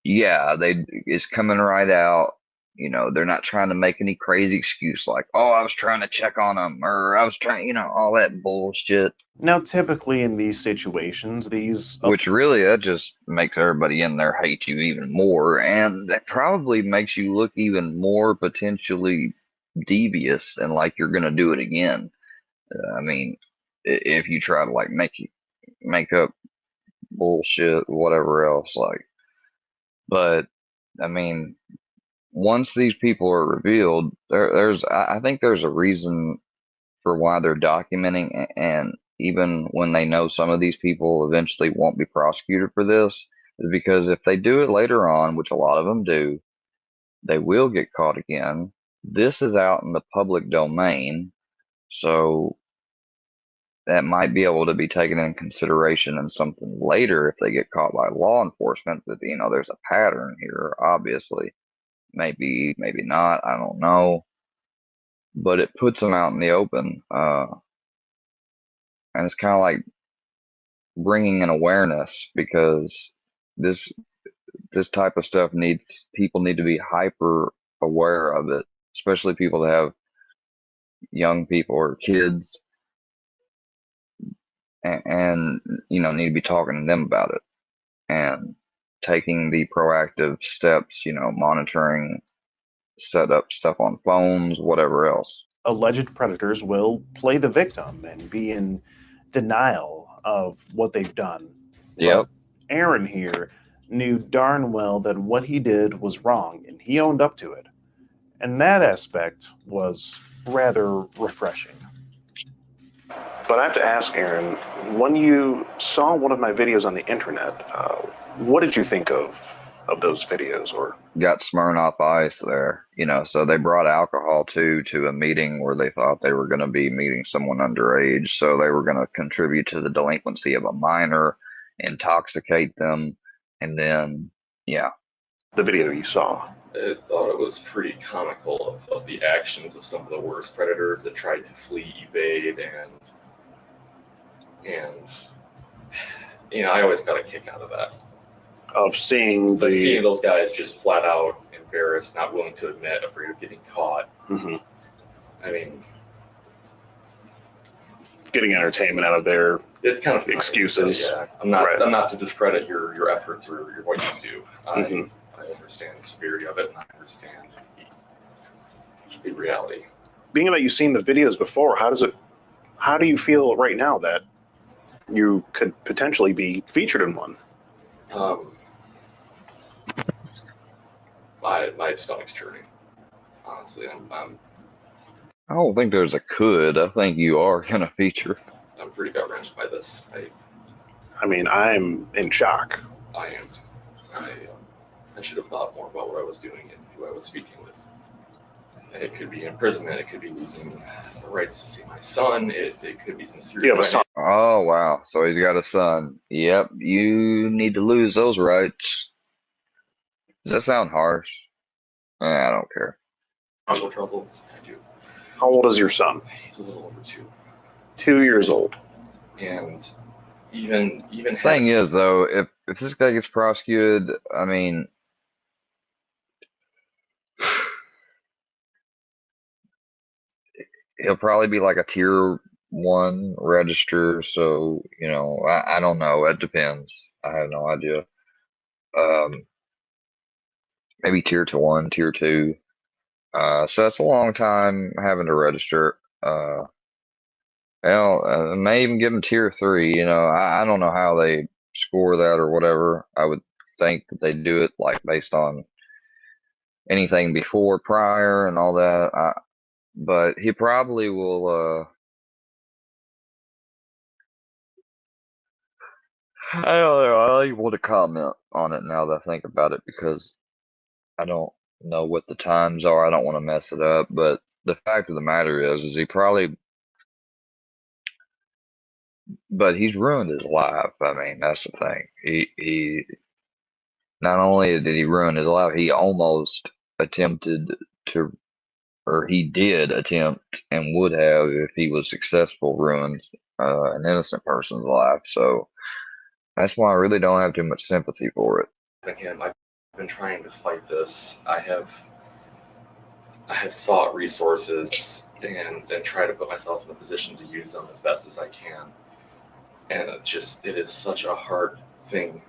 yeah, it's coming right out. You know, they're not trying to make any crazy excuse like, oh, I was trying to check on them, or I was trying, you know, all that bullshit. Now, typically in these situations, which really, that just makes everybody in there hate you even more, and that probably makes you look even more potentially devious and like you're gonna do it again. I mean, if you try to like make up bullshit, whatever else, like. But I mean, once these people are revealed, I think there's a reason for why they're documenting, and even when they know some of these people eventually won't be prosecuted for this, is because if they do it later on, which a lot of them do, they will get caught again. This is out in the public domain, so that might be able to be taken in consideration in something later if they get caught by law enforcement. That, you know, there's a pattern here, obviously. Maybe not, I don't know. But it puts them out in the open. And it's kind of like bringing an awareness, because this type of stuff people need to be hyper aware of it, especially people that have young people or kids, and you know, need to be talking to them about it and taking the proactive steps, you know, monitoring, set up stuff on phones, whatever else. Alleged predators will play the victim and be in denial of what they've done. Yep. But Aaron here knew darn well that what he did was wrong, and he owned up to it. And that aspect was rather refreshing. But I have to ask, Aaron, when you saw one of my videos on the internet, what did you think of those videos? Or got Smirnoff Ice there, you know, so they brought alcohol to a meeting where they thought they were going to be meeting someone underage, so they were going to contribute to the delinquency of a minor, intoxicate them, and then, yeah. The video you saw, I thought it was pretty comical of the actions of some of the worst predators that tried to flee, evade, and you know, I always got a kick out of that. Of seeing those guys just flat out embarrassed, not willing to admit, afraid of getting caught. Mm-hmm. I mean, getting entertainment out of their excuses. Yeah, I'm not to discredit your efforts or what you do. Mm-hmm. I understand the severity of it, and I understand the reality. Being that you've seen the videos before, how do you feel right now that you could potentially be featured in one? my stomach's churning. Honestly, I don't think there's a could. I think you are gonna feature. I'm pretty gut wrenched by this. I mean, I'm in shock. I am. I should have thought more about what I was doing and who I was speaking with. It could be imprisonment. It could be losing the rights to see my son. It could be some serious. You have a son. Oh wow! So he's got a son. Yep. You need to lose those rights. Does that sound harsh? I don't care. Financial troubles. I do. How old is your son? He's a little over 2. 2 years old. And even Thing is though, if this guy gets prosecuted, I mean, he'll probably be like a tier 1 register. So I don't know. It depends. I have no idea. Maybe tier 1, tier 2. So that's a long time having to register. May even give them tier 3. I don't know how they score that or whatever. I would think that they do it like based on anything before, prior, and all that. But he probably will. I don't know. I don't even want to comment on it now that I think about it because I don't know what the times are. I don't want to mess it up. But the fact of the matter is he probably. But he's ruined his life. I mean, that's the thing. He not only did he ruin his life, he almost attempted to, or he did attempt and would have, if he was successful, ruin an innocent person's life. So that's why I really don't have too much sympathy for it. Again, I've been trying to fight this. I have sought resources and try to put myself in a position to use them as best as I can. And it is such a hard thing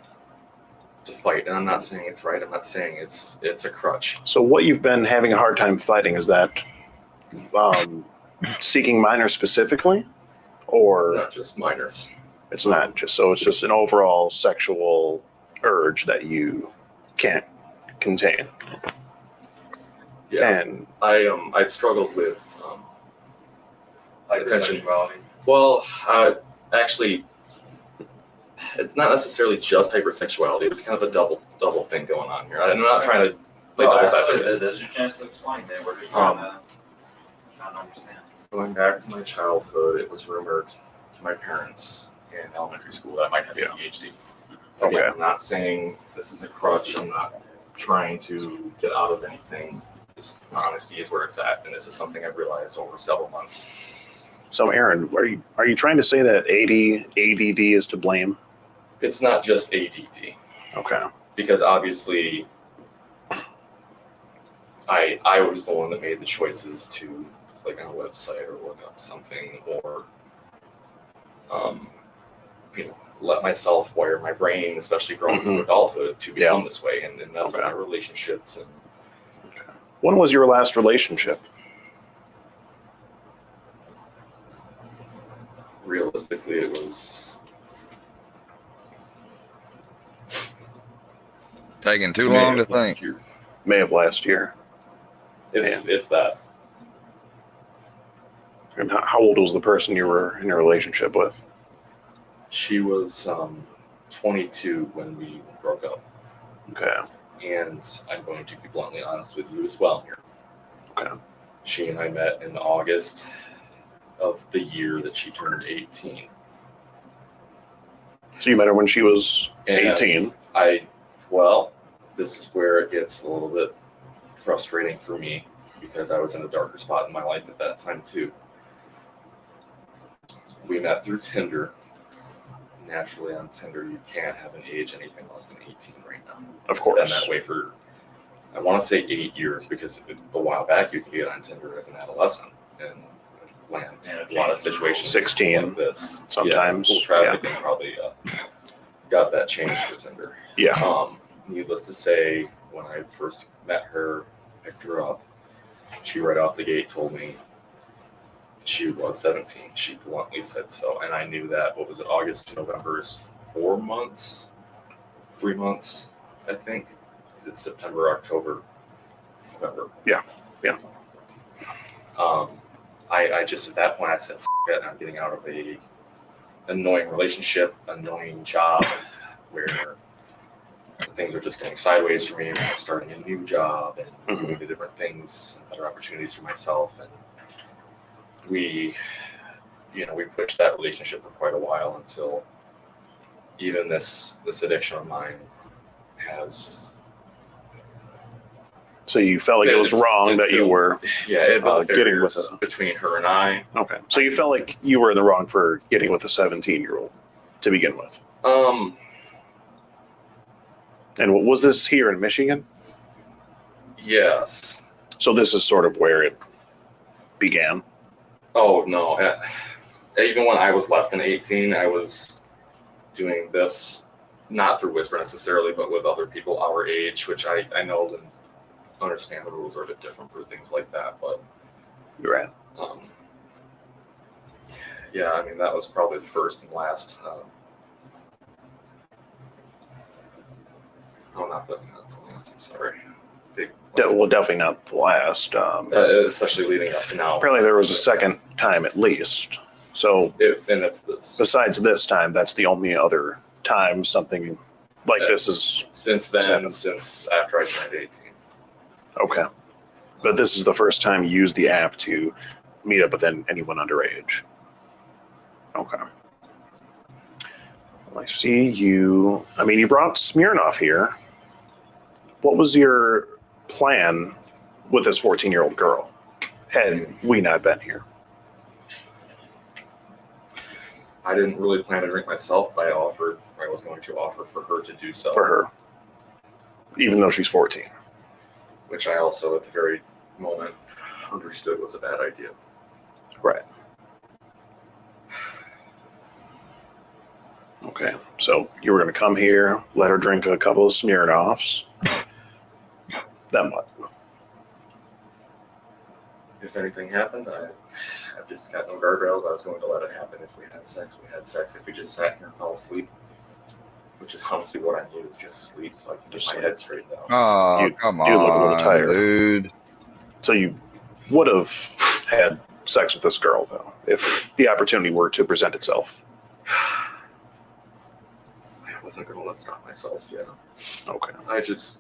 to fight. And I'm not saying it's right. I'm not saying it's a crutch. So what you've been having a hard time fighting, is that seeking minors specifically? Or it's not just minors. It's not just, so it's just an overall sexual urge that you can't contain. Yeah. And I've struggled with attention. Well, actually, it's not necessarily just hypersexuality. It's kind of a double thing going on here. I'm not trying to play devil's advocate. There's your chance to explain. Then we're just trying to understand. Going back to my childhood, it was rumored to my parents in elementary school that I might have ADHD. Again, I'm not saying this is a crutch. I'm not trying to get out of anything. Just honesty is where it's at, and this is something I've realized over several months. so, Aaron, are you trying to say that ADD is to blame? It's not just ADD. Okay. Because obviously, I was the one that made the choices to click on a website or look up something or, let myself wire my brain, especially growing through adulthood, to become this way and mess up my relationships. And When was your last relationship? realistically, it was taking too long to think. May of last year. If that. And how old was the person you were in a relationship with? She was 22 when we broke up. Okay. And I'm going to be bluntly honest with you as well here. Okay. She and I met in August of the year that she turned 18. So you met her when she was 18? Well, this is where it gets a little bit frustrating for me because I was in a darker spot in my life at that time too. We met through Tinder. Naturally, on Tinder, you can't have an age anything less than 18 right now. Of course. It's been that way for, I want to say 8 years, because a while back you could get on Tinder as an adolescent and land a lot of situations 16 like this. sometimes. Yeah, trafficking probably got that changed for Tinder. Yeah. Needless to say, when I first met her, picked her up, she right off the gate told me she was 17. She bluntly said so. And I knew that, what was it, August to November is 4 months? 3 months, I think. Because it's September, October. November. Yeah, yeah. I just at that point I said, F it, I'm getting out of a annoying relationship, annoying job where things are just going sideways for me. And I'm starting a new job and doing the different things, other opportunities for myself, and we pushed that relationship for quite a while until even this addiction of mine has. So you felt like it was wrong that you were getting with between her and I. Okay. So you felt like you were in the wrong for getting with a 17-year-old to begin with. And what was this here in Michigan? Yes. So this is sort of where it began. Oh no. Even when I was less than 18, I was doing this not through Whisper necessarily, but with other people our age, which I know and understand the rules are a bit different for things like that, but you're right. Yeah, I mean that was probably the first and last. Not the last. I'm sorry. Well, definitely not the last. Especially leading up to now. Apparently, there was a second time at least. So, and that's this. Besides this time, that's the only other time something like this is. Since then, since after I turned 18. Okay. But this is the first time you used the app to meet up with anyone underage. Okay. Well, I see you. I mean, you brought Smirnoff here. What was your plan with this 14-year-old girl had we not been here? I didn't really plan to drink myself, but I was going to offer for her to do so. For her. Even though she's 14. Which I also, at the very moment, understood was a bad idea. Right. Okay, so you were going to come here, let her drink a couple of Smirnoffs. Then what? If anything happened, I've just got no guardrails. I was going to let it happen. If we had sex, we had sex. If we just sat here and fell asleep, which is honestly what I need, is just sleep so I can get my head straight down. Oh, come on, you look a little tired, dude. So you would have had sex with this girl, though, if the opportunity were to present itself. I wasn't going to let stop myself, yeah. Okay. I just...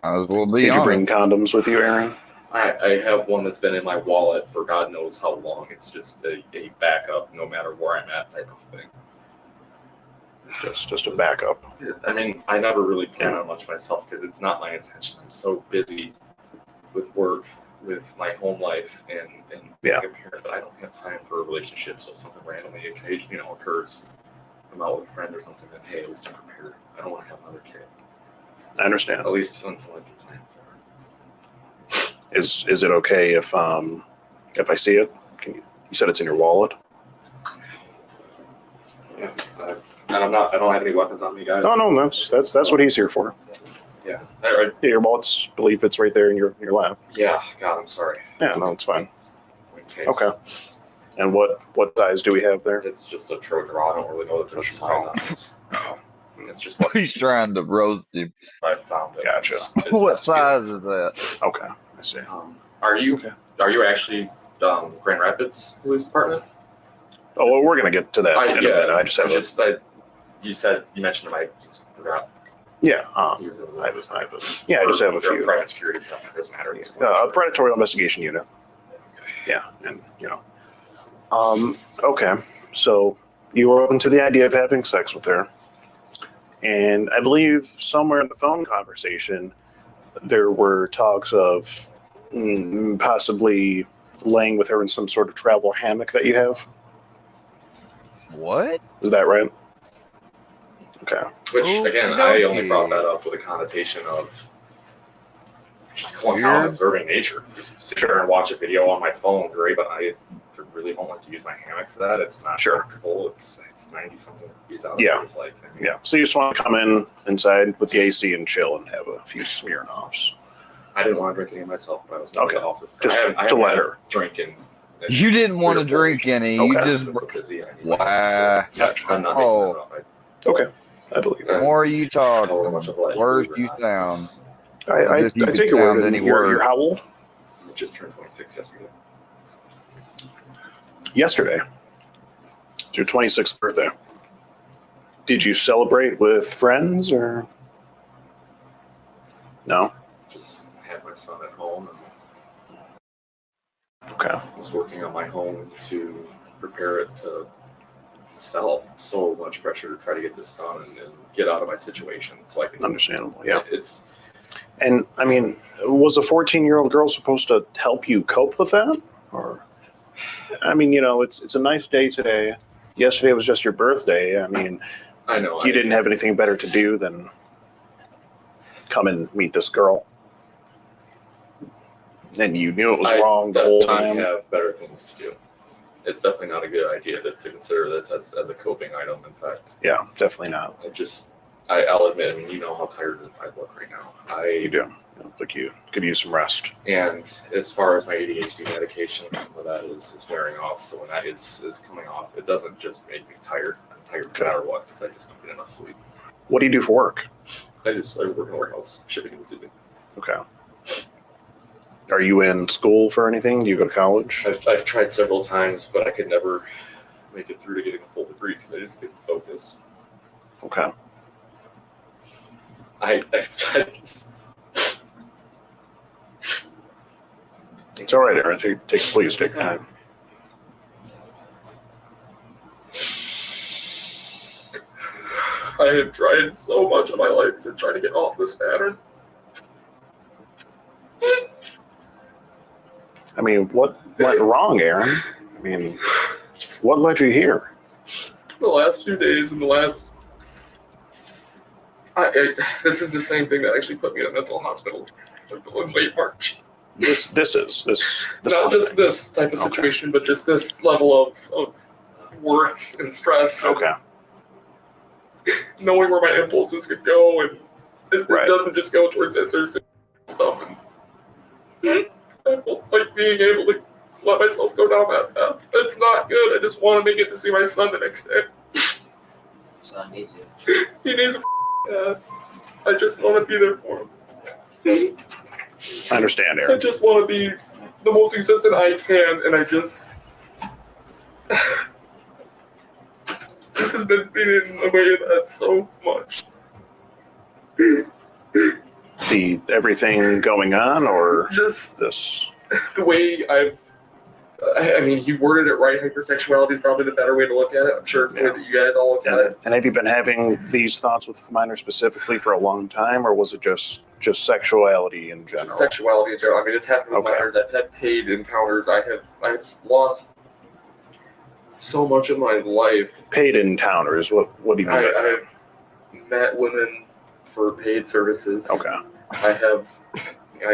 Did you bring condoms with you, Aaron? I have one that's been in my wallet for God knows how long. It's just a backup, no matter where I'm at type of thing. Just a backup. I mean, I never really plan on much myself because it's not my intention. I'm so busy with work, with my home life, and being a parent that I don't have time for a relationship. So if something randomly occurs, I'm out with a friend or something, then hey, at least I'm prepared. I don't want to have another kid. I understand. At least until I can plan for it. Is it okay if I see it? You said it's in your wallet. Yeah, and I don't have any weapons on me, guys. No, that's what he's here for. Yeah. Your wallet's, believe it's right there in your lap. Yeah. God, I'm sorry. Yeah, no, it's fine. Okay. And what size do we have there? It's just a Trojan. I don't really know that there's a size on this. It's just what he's trying to roast him. I found it. Gotcha. What size is that? Okay, I see. Are you actually Grand Rapids Police Department? Oh, well, we're gonna get to that in a minute. I just have you mentioned him. I just forgot. Yeah. I just have a few. Private security stuff. It doesn't matter. A predatory investigation unit. Yeah, and okay. So you were open to the idea of having sex with her. And I believe somewhere in the phone conversation, there were talks of possibly laying with her in some sort of travel hammock that you have. What? Is that right? Okay. Which, again, I only brought that up with a connotation of just going out and observing nature. Just sit there and watch a video on my phone, great, but I really don't like to use my hammock for that. It's not comfortable. It's 90-something degrees out. Yeah. Yeah. So you just want to come inside with the AC and chill and have a few Smirnoffs. I didn't want to drink any myself, but I was okay. Offer. Just to let her drink and you didn't want to drink any. Okay. You just wow. Gotcha. I'm not okay. I believe the that. more you talk, the worse you sound. I Just you could take your word. sound And any you're word. how old? I just turned 26 yesterday. Yesterday. It's your 26th birthday. Did you celebrate with friends or no? Just had my son at home and Okay. was working on my home to prepare it to sell. So much pressure to try to get this done and get out of my situation so I can. Understandable, yeah. It's. And I mean, was a 14-year-old girl supposed to help you cope with that? Or, I mean, you know, it's a nice day today. Yesterday was just your birthday. I mean, I know you didn't have anything better to do than come and meet this girl. And you knew it was wrong the whole time. I have better things to do. It's definitely not a good idea to consider this as a coping item. In fact, yeah, definitely not. I'll admit. I mean, you know how tired I look right now. You do. You look like you could use some rest. And as far as my ADHD medication, some of that is wearing off. So when that is coming off, it doesn't just make me tired. I'm tired no matter what because I just don't get enough sleep. What do you do for work? I work in a warehouse, shipping and receiving. Okay. Are you in school for anything? Do you go to college? I've tried several times, but I could never make it through to getting a full degree because I just couldn't focus. Okay. It's all right, Aaron. Please take your time. I have tried so much in my life to try to get off this pattern. I mean, what went wrong, Aaron? I mean, what led you here? The last few days and the last... this is the same thing that actually put me in a mental hospital in late March. This Not just this type of situation, but just this level of work and stress. Okay. Knowing where my impulses could go, and it doesn't just go towards that sort of stuff. And I don't like being able to let myself go down that path. It's not good. I just want to make it to see my son the next day. Son needs you. He needs a dad. I just want to be there for him. I understand, Aaron. I just want to be the most consistent I can, and I just... This has been beating away at that so much. Everything going on, or just this? The way I mean, he worded it right. Hypersexuality is probably the better way to look at it. I'm sure it's the way that you guys all look at it. And have you been having these thoughts with minors specifically for a long time, or was it just sexuality in general? Just sexuality in general. I mean, it's happened with minors. I've had paid encounters. I've lost so much of my life. Paid encounters. What do you mean? I've met women for paid services. Okay.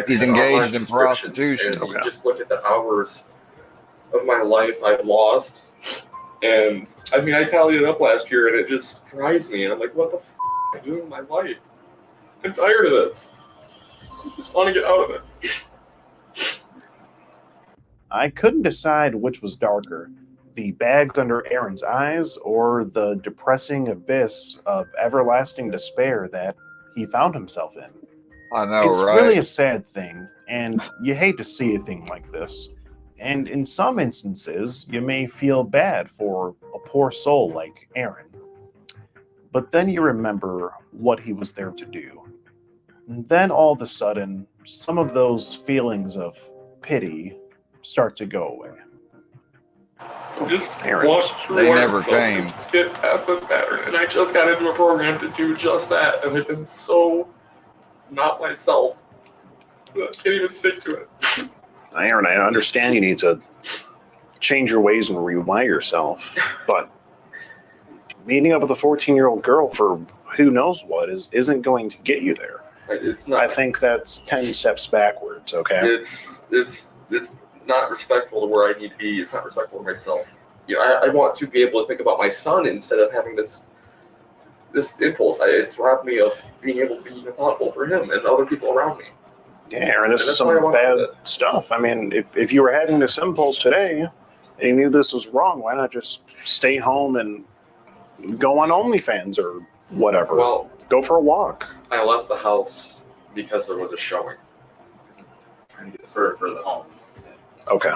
He's engaged in prostitution. And you just look at the hours of my life I've lost, and I mean, I tallied it up last year, and it just drives me. And I'm like, what the am I doing with my life? I'm tired of this. I just want to get out of it. I couldn't decide which was darker, the bags under Aaron's eyes or the depressing abyss of everlasting despair that he found himself in. I know, it's right? It's really a sad thing, and you hate to see a thing like this. And in some instances, you may feel bad for a poor soul like Aaron. But then you remember what he was there to do. And then all of a sudden, some of those feelings of pity start to go away. Just Aaron. want to They reward never myself came. to just get past this pattern, and I just got into a program to do just that, and I've been so not myself that I can't even stick to it. Aaron, I understand you need to change your ways and rewire yourself, but meeting up with a 14-year-old girl for who knows what isn't going to get you there. It's not. I think that's 10 steps backwards, okay? It's not respectful to where I need to be. It's not respectful to myself. You know, I want to be able to think about my son instead of having this impulse. It's robbed me of being able to be thoughtful for him and other people around me. Yeah, Aaron, this is some bad stuff. I mean, if you were having this impulse today and you knew this was wrong, why not just stay home and go on OnlyFans or whatever? Well, go for a walk. I left the house because there was a showing. Because I'm trying to get started for the home. Okay.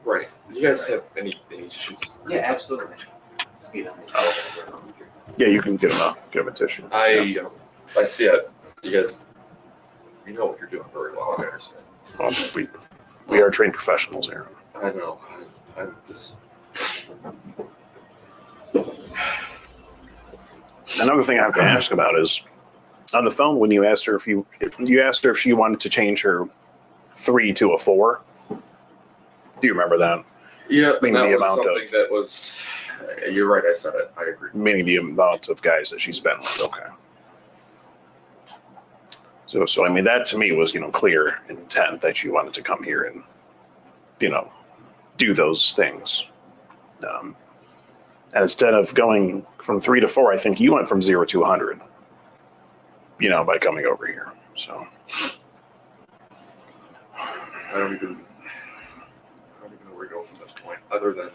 Right. Do you guys have any issues? Yeah, absolutely. Yeah, you can get him a tissue. I see it. You guys, you know what you're doing very well. I understand. Well, we are trained professionals, Aaron. I know. I'm just. Another thing I have to ask about is on the phone when you asked her if she wanted to change her 3 to a 4. Do you remember that? Yeah, meaning that the was amount something of that was. You're right. I said it. I agree. meaning the amount of guys that she's been with. Okay. So I mean that to me was clear intent that you wanted to come here and do those things. And instead of going from 3 to 4, I think you went from 0 to 100. By coming over here. So I don't even know where to go from this point. Other than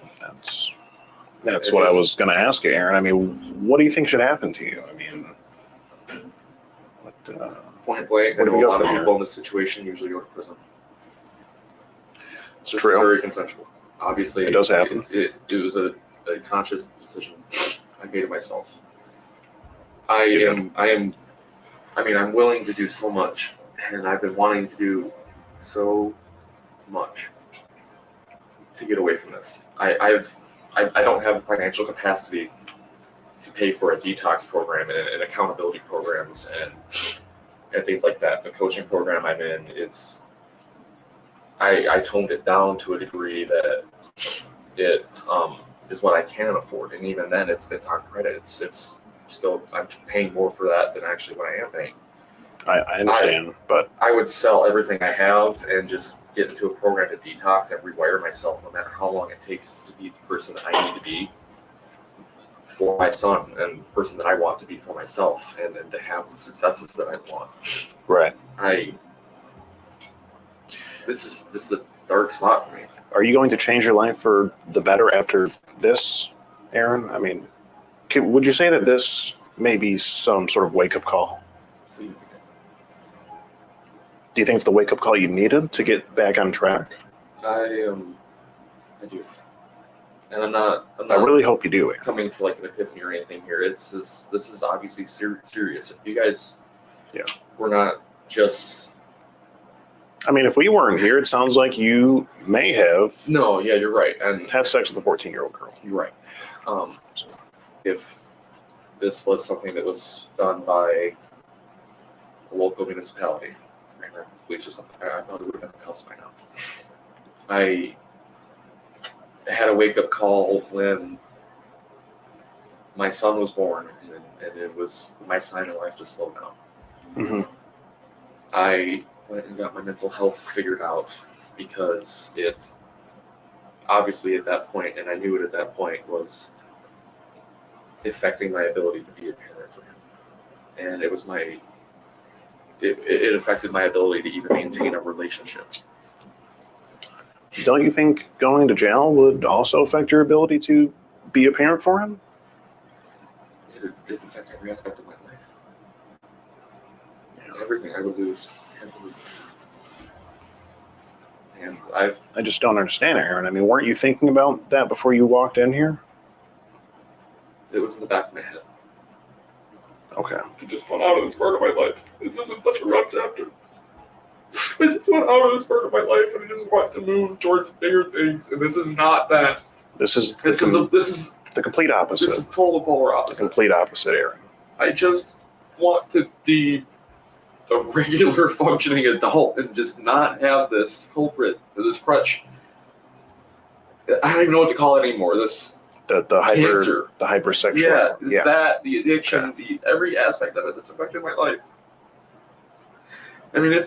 that's what I was going to ask you, Aaron. I mean, what do you think should happen to you? I mean, point blank, I know a lot of people in this situation usually go to prison. It's This true. is very consensual. Obviously, it does happen. It was a conscious decision. I made it myself. I'm willing to do so much, and I've been wanting to do so much to get away from this. I don't have the financial capacity to pay for a detox program and accountability programs and things like that. The coaching program I'm in is, I toned it down to a degree that it is what I can afford, and even then, it's on credit. It's still, I'm paying more for that than actually what I am paying. I understand, but I would sell everything I have and just get into a program to detox and rewire myself, no matter how long it takes to be the person that I need to be for my son and the person that I want to be for myself, and to have the successes that I want. Right. This is a dark spot for me. Are you going to change your life for the better after this, Aaron? I mean, would you say that this may be some sort of wake-up call? Do you think it's the wake-up call you needed to get back on track? I do. And I'm not I really hope you do it. Coming to like an epiphany or anything here. This is obviously serious. If you guys were not just... I mean, if we weren't here, it sounds like you may have... No, yeah, you're right. And had sex with a 14-year-old girl. You're right. If this was something that was done by a local municipality, police or something, I probably would have been in cuffs by now. I had a wake-up call when my son was born, and it was my sign in life to slow down. Mm-hmm. I went and got my mental health figured out because it obviously at that point, and I knew it at that point, was affecting my ability to be a parent for him. And it was it affected my ability to even maintain a relationship. Don't you think going to jail would also affect your ability to be a parent for him? It did affect every aspect of my life. Everything I would lose. And I just don't understand, Aaron. I mean, weren't you thinking about that before you walked in here? It was in the back of my head. Okay. I just went out of this part of my life. This has been such a rough chapter. I just went out of this part of my life, and I just want to move towards bigger things. And this is not that. This is the complete opposite. This is total polar opposite. The complete opposite, Aaron. I just want to be a regular functioning adult and just not have this culprit or this crutch. I don't even know what to call it anymore. The hypersexual. Yeah, that, the addiction, every aspect of it that's affected my life. I mean,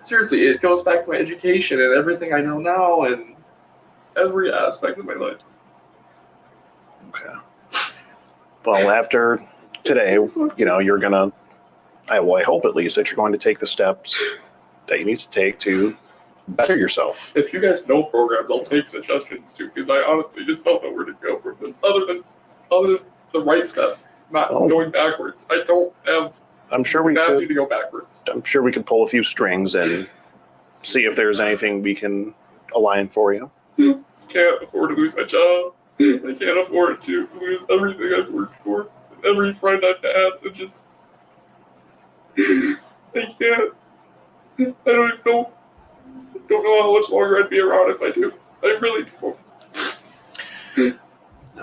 seriously, it goes back to my education and everything I know now and every aspect of my life. Okay. Well, after today, you're going to, I hope at least that you're going to take the steps that you need to take to better yourself. If you guys know programs, I'll take suggestions too, because I honestly just don't know where to go from this, other than the right steps, not going backwards. I don't have I'm sure we ask could. you to go backwards. I'm sure we could pull a few strings and see if there's anything we can align for you. Can't afford to lose my job. I can't afford to lose everything I've worked for, every friend I've had. I just, I can't. I don't even know. Don't know how much longer I'd be around if I do. I really don't.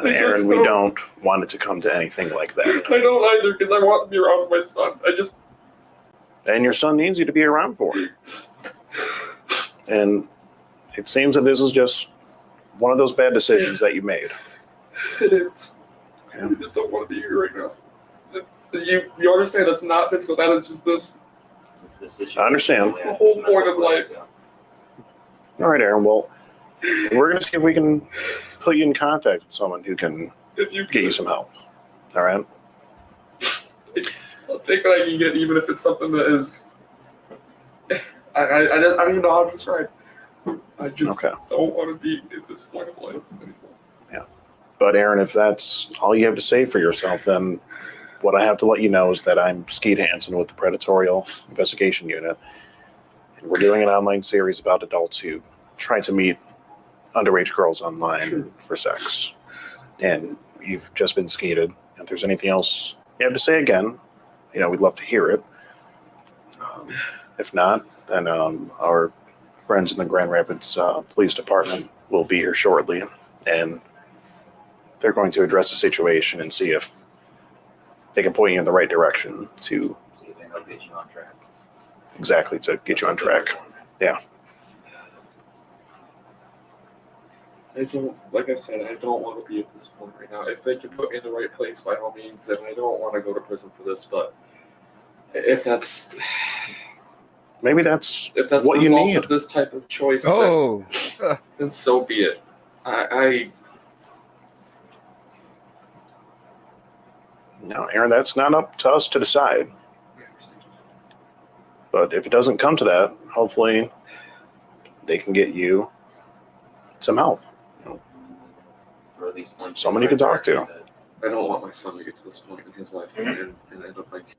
Aaron, we don't want it to come to anything like that. I don't either, because I want to be around my son. And your son needs you to be around for him. And it seems that this is just one of those bad decisions that you made. It is. Okay. I just don't want to be here right now. You understand that's not physical, that is just this. I understand. The whole point of life. All right, Aaron, well, we're going to see if we can put you in contact with someone who can get you some help. All right? I'll take what I can get, even if it's something that is... I don't even know how to describe. I just don't want to be at this point of life anymore. Yeah. But Aaron, if that's all you have to say for yourself, then what I have to let you know is that I'm Skeet Hansen with the Predatorial Investigation Unit. And we're doing an online series about adults who try to meet underage girls online for sex. And you've just been skeeted. If there's anything else you have to say again, we'd love to hear it. If not, then our friends in the Grand Rapids Police Department will be here shortly, and they're going to address the situation and see if they can point you in the right direction to get you on track. Exactly, to get you on track. Yeah. Like I said, I don't want to be at this point right now. If they can put me in the right place, by all means, and I don't want to go to prison for this, but if that's... Maybe that's if that's what you need. Of this type of choice, then so be it. No, Aaron, that's not up to us to decide. But if it doesn't come to that, hopefully they can get you some help. Someone you can talk to. I don't want my son to get to this point in his life and end up like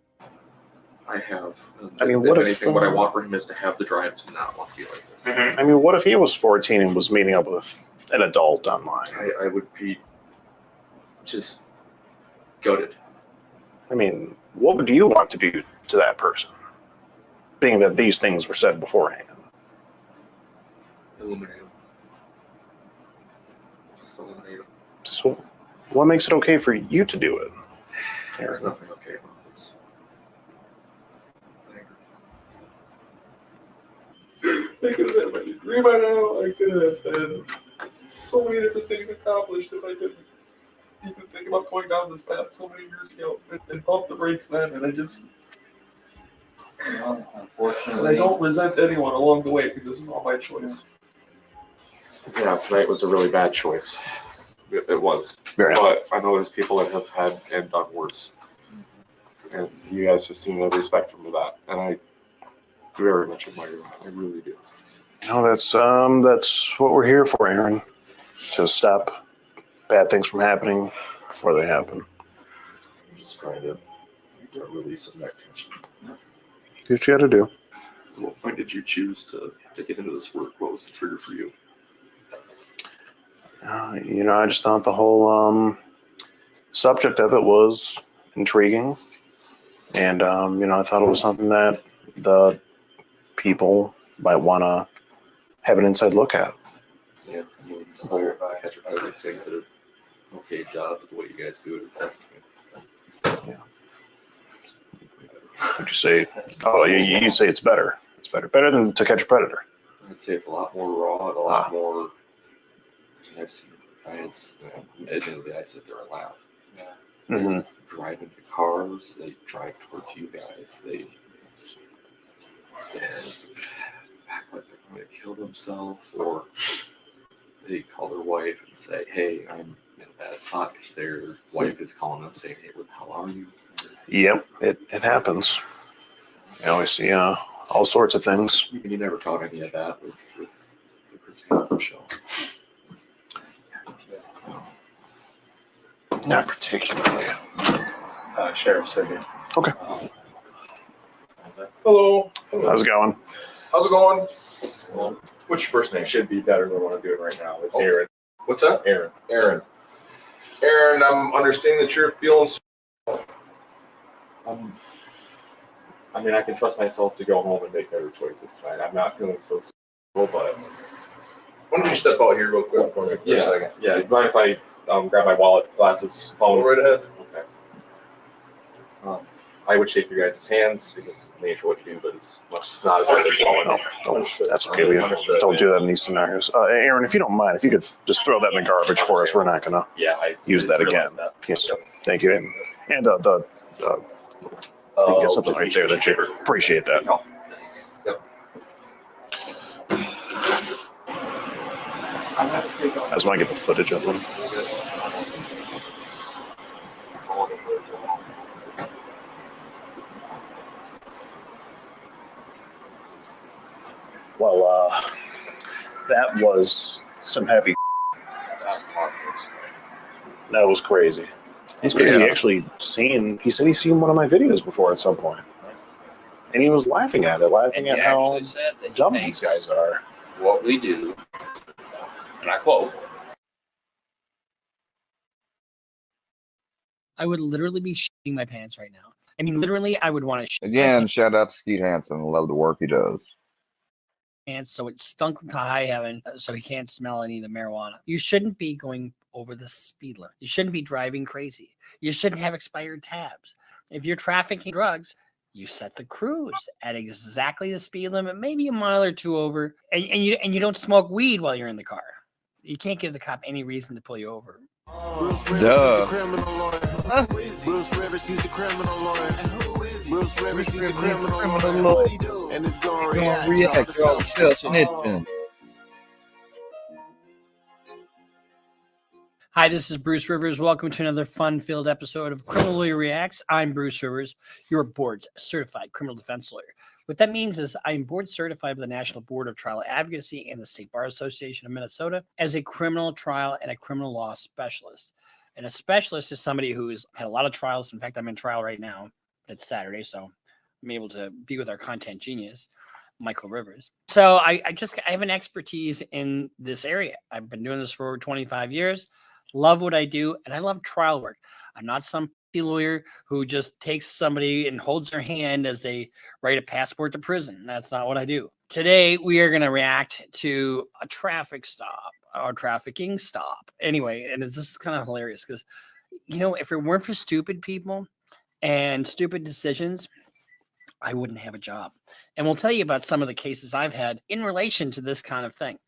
I have. I mean, what I want for him is to have the drive to not want to be like this. I mean, what if he was 14 and was meeting up with an adult online? I would be just gutted. I mean, what would you want to do to that person? Being that these things were said beforehand. Eliminate him. Just eliminate him. So, what makes it okay for you to do it? There's nothing okay about this. I could have had my degree by now. I could have had so many different things accomplished if I didn't even think about going down this path so many years ago and pump the brakes then. And I just, unfortunately, and I don't resent anyone along the way because this is all my choice. Yeah, tonight was a really bad choice. It was. But I know there's people that have had and done worse. And you guys have seen every spectrum of that. And I very much admire that. I really do. No, that's what we're here for, Aaron. To stop bad things from happening before they happen. I'm just trying to release some of that tension. Do what you got to do. What point did you choose to get into this work? What was the trigger for you? I just thought the whole subject of it was intriguing. And, I thought it was something that the people might want to have an inside look at. Yeah, the whole catch-a-fire thing did an okay job with the way you guys do it. It's definitely. Yeah. Would you say? Oh, you say it's better. It's better than To Catch a Predator. I'd say it's a lot more raw and a lot more. I've seen guys. Admittedly, I sit there and laugh. Mm-hmm. Drive into cars. They drive towards you guys. They act like they're going to kill themselves, or they call their wife and say, "Hey, I'm in a bad spot," because their wife is calling them saying, "Hey, where the hell are you?" Yep, it happens. You always see all sorts of things. You never caught any of that with the Chris Hansen show. Not particularly. Sheriff, sir. Okay. Hello. How's it going? How's it going? Well, what's your first name? Should be better than what I'm doing right now. It's Aaron. What's that? Aaron. Aaron. Aaron, I'm understanding that you're feeling. I mean, I can trust myself to go home and make better choices tonight. I'm not feeling so well, but. Why don't you step out here real quick for me for a second? Yeah. Mind if I grab my wallet, glasses, phone? Go right ahead. Okay. I would shake your guys' hands because it's the nature of what you do, but it's not as if they're going. That's okay. We don't do that in these scenarios. Aaron, if you don't mind, if you could just throw that in the garbage for us, we're not going to use that again. Yes, thank you. And something right there that you appreciate that. I just want to get the footage of them. Well, that was some heavy. That was crazy. It's crazy. Actually, he said he's seen one of my videos before at some point, and he was laughing at it, laughing at how dumb these guys are. What we do, and I quote, I would literally be shitting my pants right now. I mean, literally, I would want to shit Again, shout out to Skeet Hansen. Love the work he does. pants so it stunk to high heaven so he can't smell any of the marijuana. You shouldn't be going over the speed limit. You shouldn't be driving crazy. You shouldn't have expired tabs. If you're trafficking drugs, you set the cruise at exactly the speed limit, maybe a mile or two over, and you don't smoke weed while you're in the car. You can't give the cop any reason to pull you over. Duh. Bruce Rivers, he's the criminal lawyer. Bruce Rivers, he's the criminal lawyer. And it's going to react to all the snitching. Hi, this is Bruce Rivers. Welcome to another fun-filled episode of Criminal Lawyer Reacts. I'm Bruce Rivers, your board-certified criminal defense lawyer. What that means is I'm board-certified by the National Board of Trial Advocacy and the State Bar Association of Minnesota as a criminal trial and a criminal law specialist. And a specialist is somebody who's had a lot of trials. In fact, I'm in trial right now. It's Saturday, so I'm able to be with our content genius, Michael Rivers. So I have an expertise in this area. I've been doing this for over 25 years. Love what I do, and I love trial work. I'm not some lawyer who just takes somebody and holds their hand as they write a passport to prison. That's not what I do. Today, we are going to react to a traffic stop or trafficking stop. Anyway, and this is kind of hilarious because, you know, if it weren't for stupid people and stupid decisions, I wouldn't have a job. And we'll tell you about some of the cases I've had in relation to this kind of thing.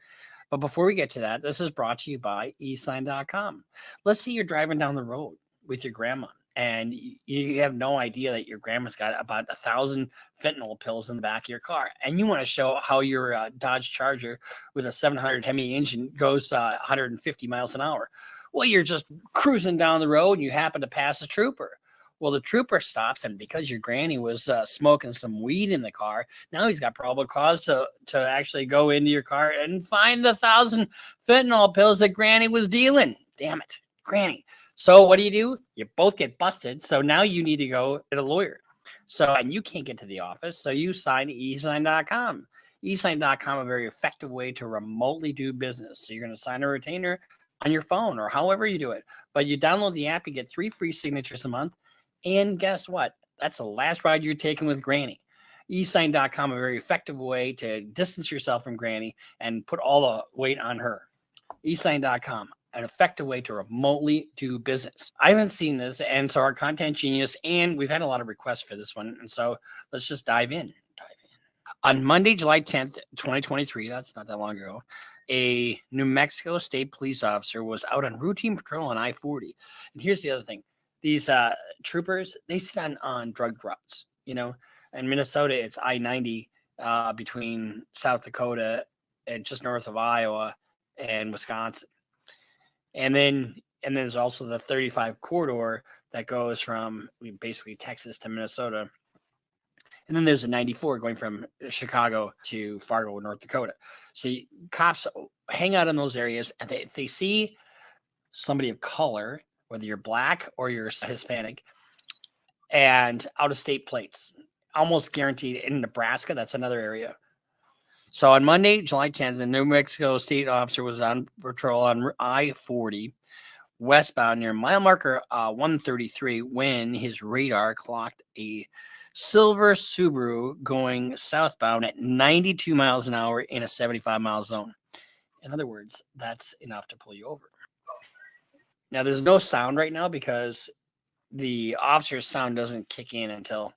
But before we get to that, this is brought to you by eSign.com. Let's say you're driving down the road with your grandma and you have no idea that your grandma's got about 1,000 fentanyl pills in the back of your car. And you want to show how your Dodge Charger with a 700 Hemi engine goes 150 miles an hour. Well, you're just cruising down the road and you happen to pass a trooper. Well, the trooper stops, and because your granny was smoking some weed in the car, now he's got probable cause to actually go into your car and find the 1,000 fentanyl pills that granny was dealing. Damn it, granny. So what do? You both get busted. So now you need to go get a lawyer. So, and you can't get to the office, so you sign eSign.com. eSign.com, a very effective way to remotely do business. So you're going to sign a retainer on your phone or however you do it. But you download the app, you get 3 free signatures a month. And guess what? That's the last ride you're taking with Granny. eSign.com, a very effective way to distance yourself from Granny and put all the weight on her. eSign.com, an effective way to remotely do business. I haven't seen this, and so our content genius, and we've had a lot of requests for this one, and so let's just dive in. On Monday, July 10th, 2023, that's not that long ago, a New Mexico State police officer was out on routine patrol on I-40. And here's the other thing. These troopers, they sit on drug routes, you know. In Minnesota, it's I-90 between South Dakota and just north of Iowa and Wisconsin. And then there's also the 35 corridor that goes from basically Texas to Minnesota. And then there's a 94 going from Chicago to Fargo, North Dakota. So cops hang out in those areas, and if they see somebody of color, whether you're black or you're Hispanic, and out-of-state plates, almost guaranteed in Nebraska. That's another area. So on Monday, July 10th, the New Mexico state officer was on patrol on I-40 westbound near mile marker 133 when his radar clocked a silver Subaru going southbound at 92 miles an hour in a 75-mile zone. In other words, that's enough to pull you over. Now, there's no sound right now because the officer's sound doesn't kick in until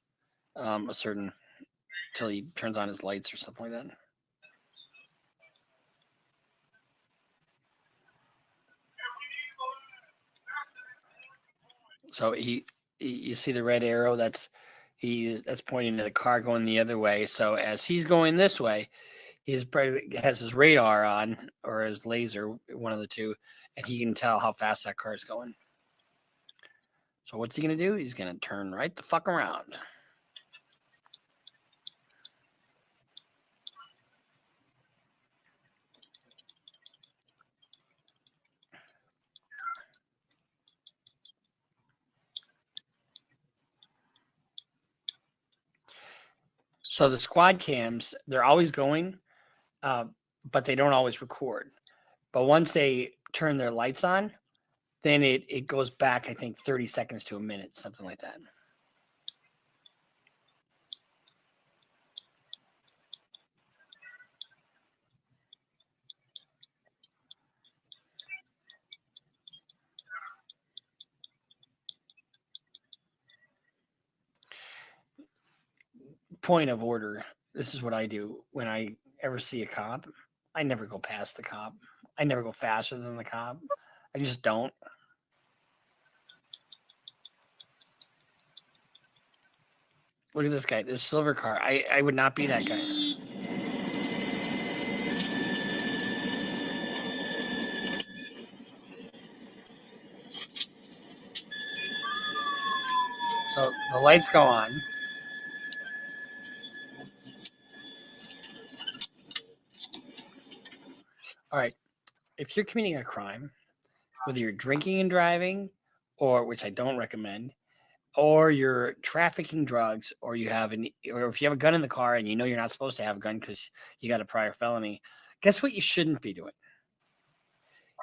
until he turns on his lights or something like that. So you see the red arrow that's pointing to the car going the other way. So as he's going this way, he has his radar on or his laser, one of the two, and he can tell how fast that car is going. So what's he gonna do? He's gonna turn right the fuck around. So the squad cams, they're always going, but they don't always record. But once they turn their lights on, then it goes back, I think, 30 seconds to a minute, something like that. Point of order. This is what I do when I ever see a cop. I never go past the cop. I never go faster than the cop. I just don't. Look at this guy, this silver car. I would not be that guy. So the lights go on. All right. If you're committing a crime, whether you're drinking and driving, or which I don't recommend, or you're trafficking drugs, or or if you have a gun in the car and you know you're not supposed to have a gun because you got a prior felony, guess what you shouldn't be doing?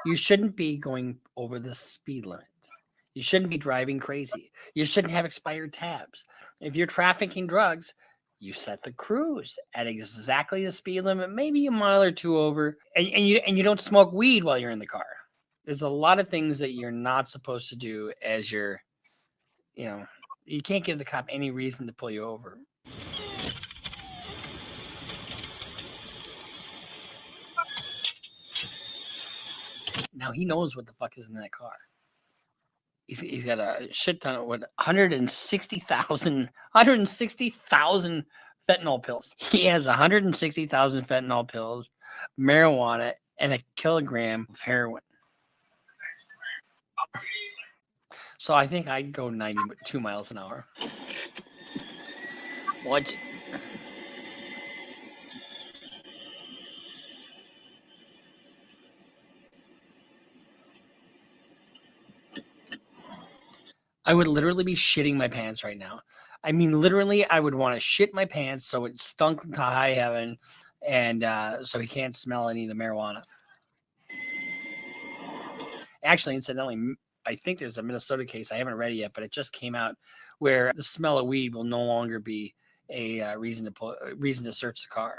You shouldn't be going over the speed limit. You shouldn't be driving crazy. You shouldn't have expired tabs. If you're trafficking drugs, you set the cruise at exactly the speed limit, maybe a mile or two over, and you don't smoke weed while you're in the car. There's a lot of things that you're not supposed to do as you're, you can't give the cop any reason to pull you over. Now he knows what the fuck is in that car. He's got a shit ton of 160,000 fentanyl pills. He has 160,000 fentanyl pills, marijuana, and a kilogram of heroin. So I think I'd go 92 miles an hour. What? I would literally be shitting my pants right now. I mean, literally, I would want to shit my pants so it stunk to high heaven, and so he can't smell any of the marijuana. Actually, incidentally, I think there's a Minnesota case. I haven't read it yet, but it just came out where the smell of weed will no longer be a reason to search the car.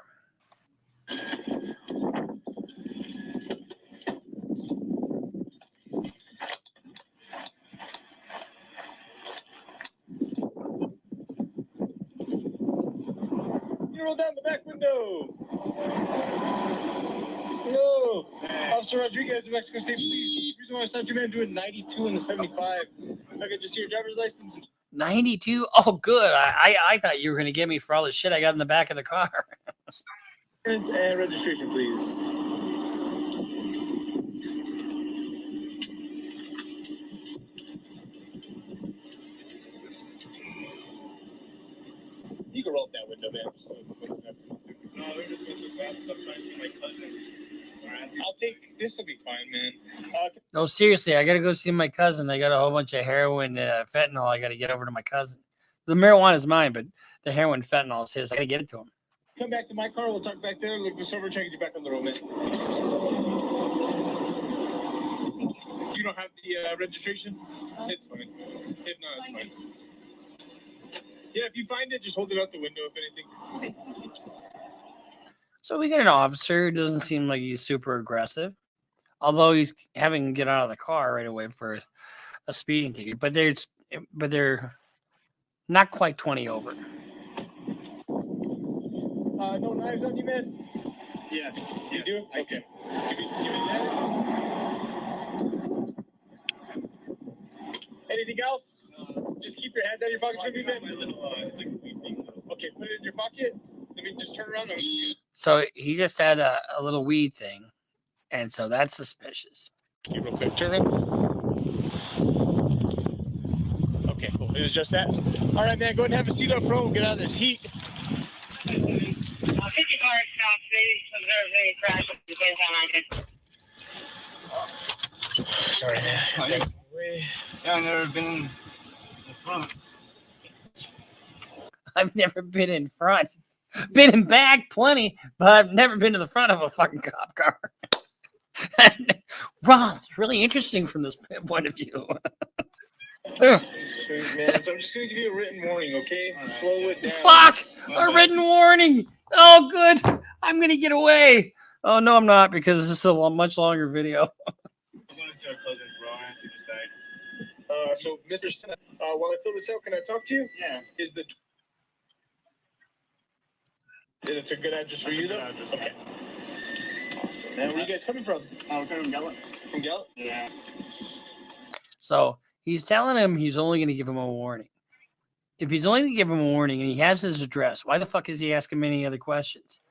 You roll down the back window. Hello, Officer Rodriguez of Mexico State Police. Reason why I stopped you, man, doing 92 in the 75. I could just see your driver's license. 92? Oh, good. I thought you were going to get me for all the shit I got in the back of the car. And registration, please. You can roll up that window, man. I'll take this. Will be fine, man. No, seriously, I got to go see my cousin. I got a whole bunch of heroin, fentanyl. I got to get over to my cousin. The marijuana is mine, but the heroin fentanyl is his. I gotta get it to him. Come back to my car. We'll talk back there. Look, the server trying to get you back on the road, man. You don't have the registration? It's fine. If not, it's fine. Yeah, if you find it, just hold it out the window, if anything. So we get an officer who doesn't seem like he's super aggressive, although he's having him get out of the car right away for a speeding ticket. But they're not quite 20 over. No knives on you, man? Yeah. You do? Okay. Give me that. Anything else? Just keep your hands out of your pockets for me, man. Okay, put it in your pocket. Let me just turn around. So he just had a little weed thing, and so that's suspicious. You real quick, turn around. Okay, cool. It was just that. All right, man. Go ahead and have a seat up front. We'll get out of this heat. I'll take your car south, maybe some nerves crash at the same time I can. Sorry, man. Yeah, I've never been in the front. I've never been in front. Been in back plenty, but I've never been to the front of a fucking cop car. Ron, it's really interesting from this point of view. Sweet, man. So I'm just gonna give you a written warning, okay? Slow it down. Fuck! A written warning! Oh, good. I'm gonna get away. Oh, no, I'm not, because this is a much longer video. So, Mr. Sen, while I fill this out, can I talk to you? Yeah. Is it's a good address for you, though? Okay. Awesome, man. Where are you guys coming from? We're coming from Gallup. From Gallup? Yeah. So he's telling him he's only going to give him a warning. If he's only going to give him a warning and he has his address, why the fuck is he asking many other questions?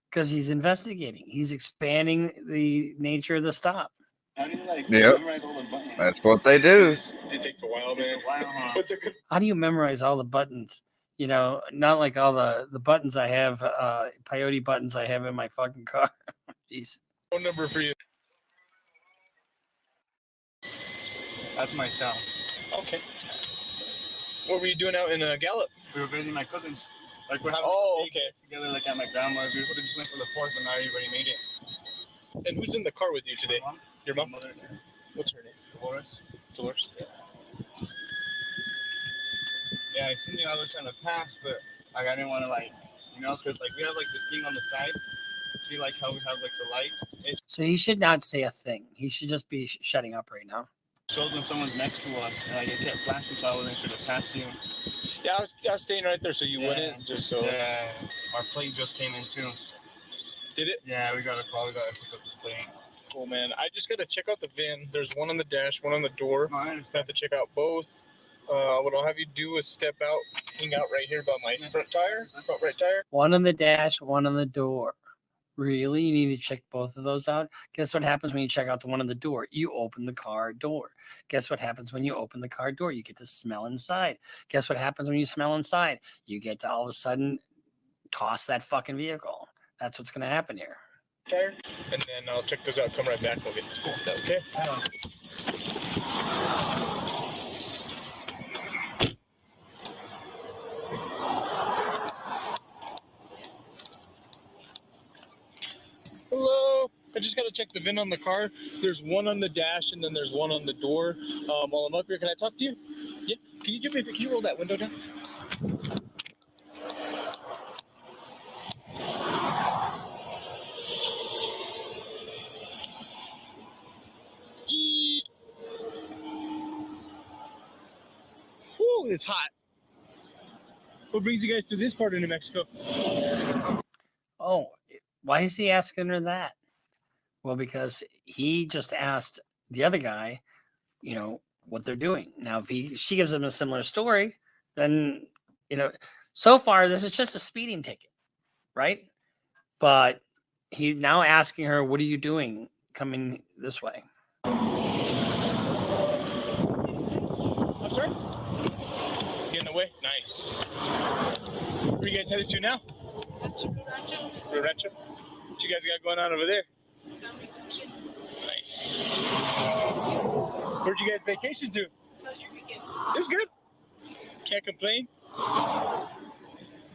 Because he's investigating. He's expanding the nature of the stop. How do you memorize all the buttons? That's what they do. It takes a while, man. How do you memorize all the buttons? You know, not like all the buttons I have, peyote buttons I have in my fucking car. Jeez. Phone number for you. That's my cell. Okay. What were you doing out in Gallup? We were visiting my cousins. Like we're having okay. Together like at my grandma's. We just went for the 4th, but now everybody made it. And who's in the car with you today? Mom? Your mom? Mother. What's her name? Dolores. Dolores. Yeah. Yeah, I seen the other trying to pass, but like I didn't want to because like we have like this thing on the side. See like how we have like the lights. So he should not say a thing. He should just be shutting up right now. Shows when someone's next to us, and like it kept flashing, so I wasn't sure to pass you. Yeah, I was staying right there, so you wouldn't just so. Yeah, our plane just came in too. Did it? Yeah, we got a call. We got to pick up the plane. Cool, man. I just gotta check out the VIN. There's one on the dash, one on the door. I have to check out both. What I'll have you do is step out, hang out right here by my front right tire. One on the dash, one on the door. Really? You need to check both of those out? Guess what happens when you check out the one on the door? You open the car door. Guess what happens when you open the car door? You get to smell inside. Guess what happens when you smell inside? You get to all of a sudden toss that fucking vehicle. That's what's going to happen here. Tire, and then I'll check those out. Come right back. We'll get this pulled out, okay? Hello. I just got to check the VIN on the car. There's one on the dash, and then there's one on the door. While I'm up here, can I talk to you? Yeah. Can you roll that window down? Whew, it's hot. What brings you guys to this part of New Mexico? Oh, why is he asking her that? Well, because he just asked the other guy, what they're doing. Now, if she gives him a similar story, then, so far, this is just a speeding ticket, right? But he's now asking her, what are you doing coming this way? I'm sorry? Getting away? Nice. Where are you guys headed to now? Rio Rancho. What you guys got going on over there? Nice. Where'd you guys vacation to? It was good. Can't complain.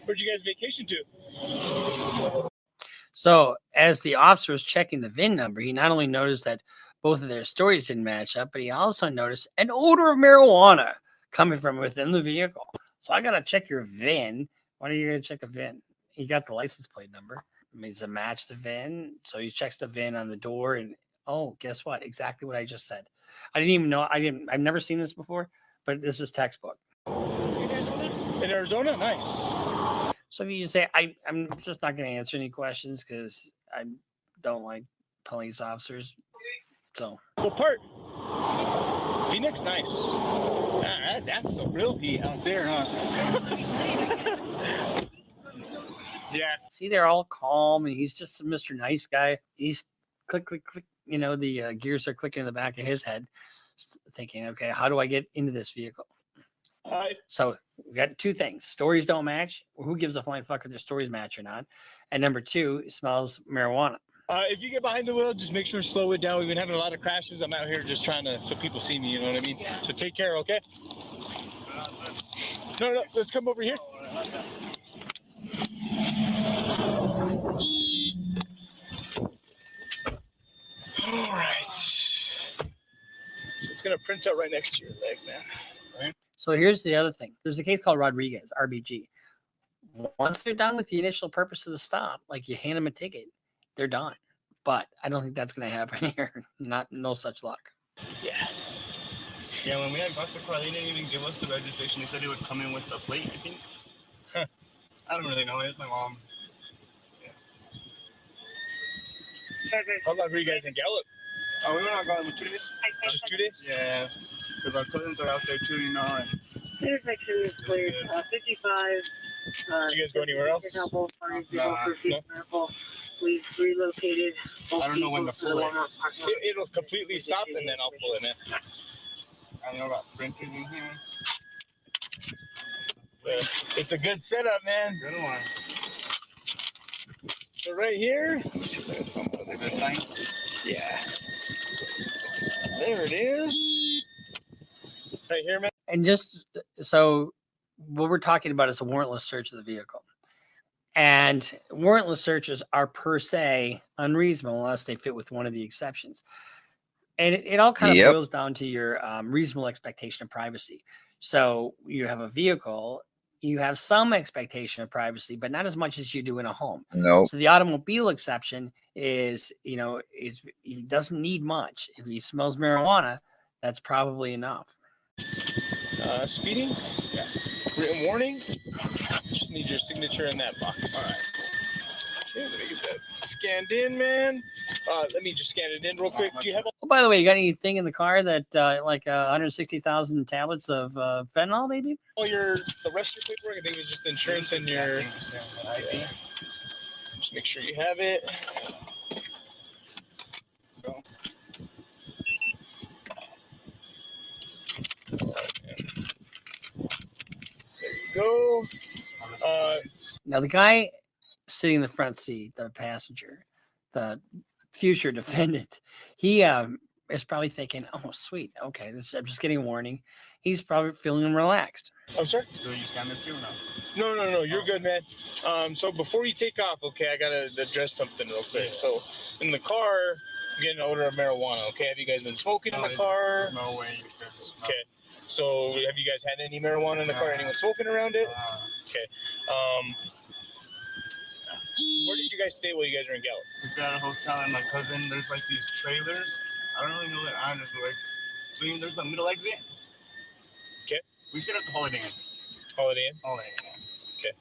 Where'd you guys vacation to? So, as the officer was checking the VIN number, he not only noticed that both of their stories didn't match up, but he also noticed an odor of marijuana coming from within the vehicle. So, I got to check your VIN. Why are you going to check the VIN? He got the license plate number. It means to match the VIN. So, he checks the VIN on the door, and oh, guess what? Exactly what I just said. I didn't even know. I've never seen this before, but this is textbook. In Arizona? Nice. So if you just say, I'm just not going to answer any questions because I don't like police officers. So. What part? Phoenix? Nice. That's the real heat out there, huh? Yeah. See, they're all calm, and he's just Mr. Nice Guy. He's click, click, click. You know, the gears are clicking in the back of his head, thinking, okay, how do I get into this vehicle? So we got two things. Stories don't match. Who gives a flying fuck if their stories match or not? And number two, it smells marijuana. If you get behind the wheel, just make sure to slow it down. We've been having a lot of crashes. I'm out here just trying to, so people see me, you know what I mean? So take care, okay? No, let's come over here. All right. So it's going to print out right next to your leg, man. Right? So here's the other thing. There's a case called Rodriguez, RBG. Once they're done with the initial purpose of the stop, like you hand them a ticket, they're done. But I don't think that's going to happen here. No such luck. Yeah. Yeah, when we had got the car, they didn't even give us the registration. They said it would come in with the plate, I think. Huh. I don't really know. It's my mom. Yeah. How long were you guys in Gallup? Oh, we were not gone for 2 days. Just 2 days? Yeah. Because our cousins are out there too, you know. And Intersection is cleared. 55. Did you guys go anywhere else? No. We've relocated. I don't know when to pull it. It'll completely stop and then I'll pull it in. I know about printers in here. It's a good setup, man. Good one. So right here, let's see if I can find the sign. Yeah. There it is. Right here, man. And just so what we're talking about is a warrantless search of the vehicle. And warrantless searches are per se unreasonable unless they fit with one of the exceptions. And it all kind of boils down to your reasonable expectation of privacy. So you have a vehicle, you have some expectation of privacy, but not as much as you do in a home. Nope. So the automobile exception is, it doesn't need much. If he smells marijuana, that's probably enough. Speeding? Yeah. Written warning? Just need your signature in that box. All right. Okay, let me get that scanned in, man. Let me just scan it in real quick. Do you have? Oh, by the way, you got anything in the car that like 160,000 tablets of fentanyl, maybe? All the rest of your paperwork. I think it was just insurance and your ID. Just make sure you have it. Go. There you go. Now the guy sitting in the front seat, the passenger, the future defendant, he is probably thinking, "Oh, sweet, okay, I'm just getting a warning." He's probably feeling relaxed. I'm sorry? Do you scan this too? No, you're good, man. So before you take off, okay, I gotta address something real quick. So in the car, I'm getting an odor of marijuana. Okay, have you guys been smoking in the car? No way. Okay. So have you guys had any marijuana in the car? Anyone smoking around it? Okay. Where did you guys stay while you guys were in Gallup? We stayed at a hotel, and my cousin, there's like these trailers. I don't really know what I just like. So there's the middle exit. Okay. We stayed at the Holiday Inn. Holiday Inn? Holiday Inn. Okay.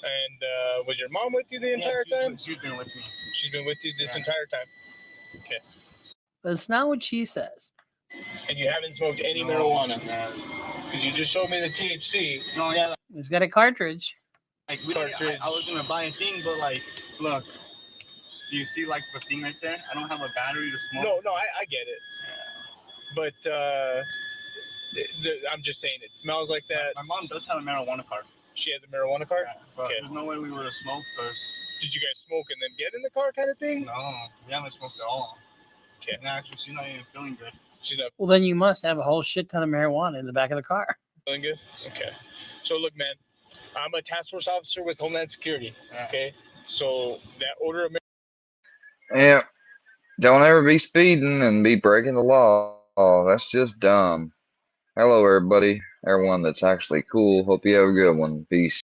And was your mom with you the entire time? She's been with me. She's been with you this entire time? Okay. That's not what she says. And you haven't smoked any marijuana? Because you just showed me the THC. No, yeah. He's got a cartridge. Like, I was going to buy a thing, but like, look. Do you see like the thing right there? I don't have a battery to smoke. No, I get it. But I'm just saying it smells like that. My mom does have a marijuana card. She has a marijuana card? Yeah, but there's no way we would have smoked because... Did you guys smoke and then get in the car kind of thing? No, we haven't smoked at all. Okay. And actually, she's not even feeling good. She's not Well, then you must have a whole shit ton of marijuana in the back of the car. feeling good? Okay. So look, man, I'm a task force officer with Homeland Security. Okay, so that order of Yeah. Don't ever be speeding and be breaking the law. Oh, that's just dumb. Hello, everybody. Everyone that's actually cool. Hope you have a good one. Peace.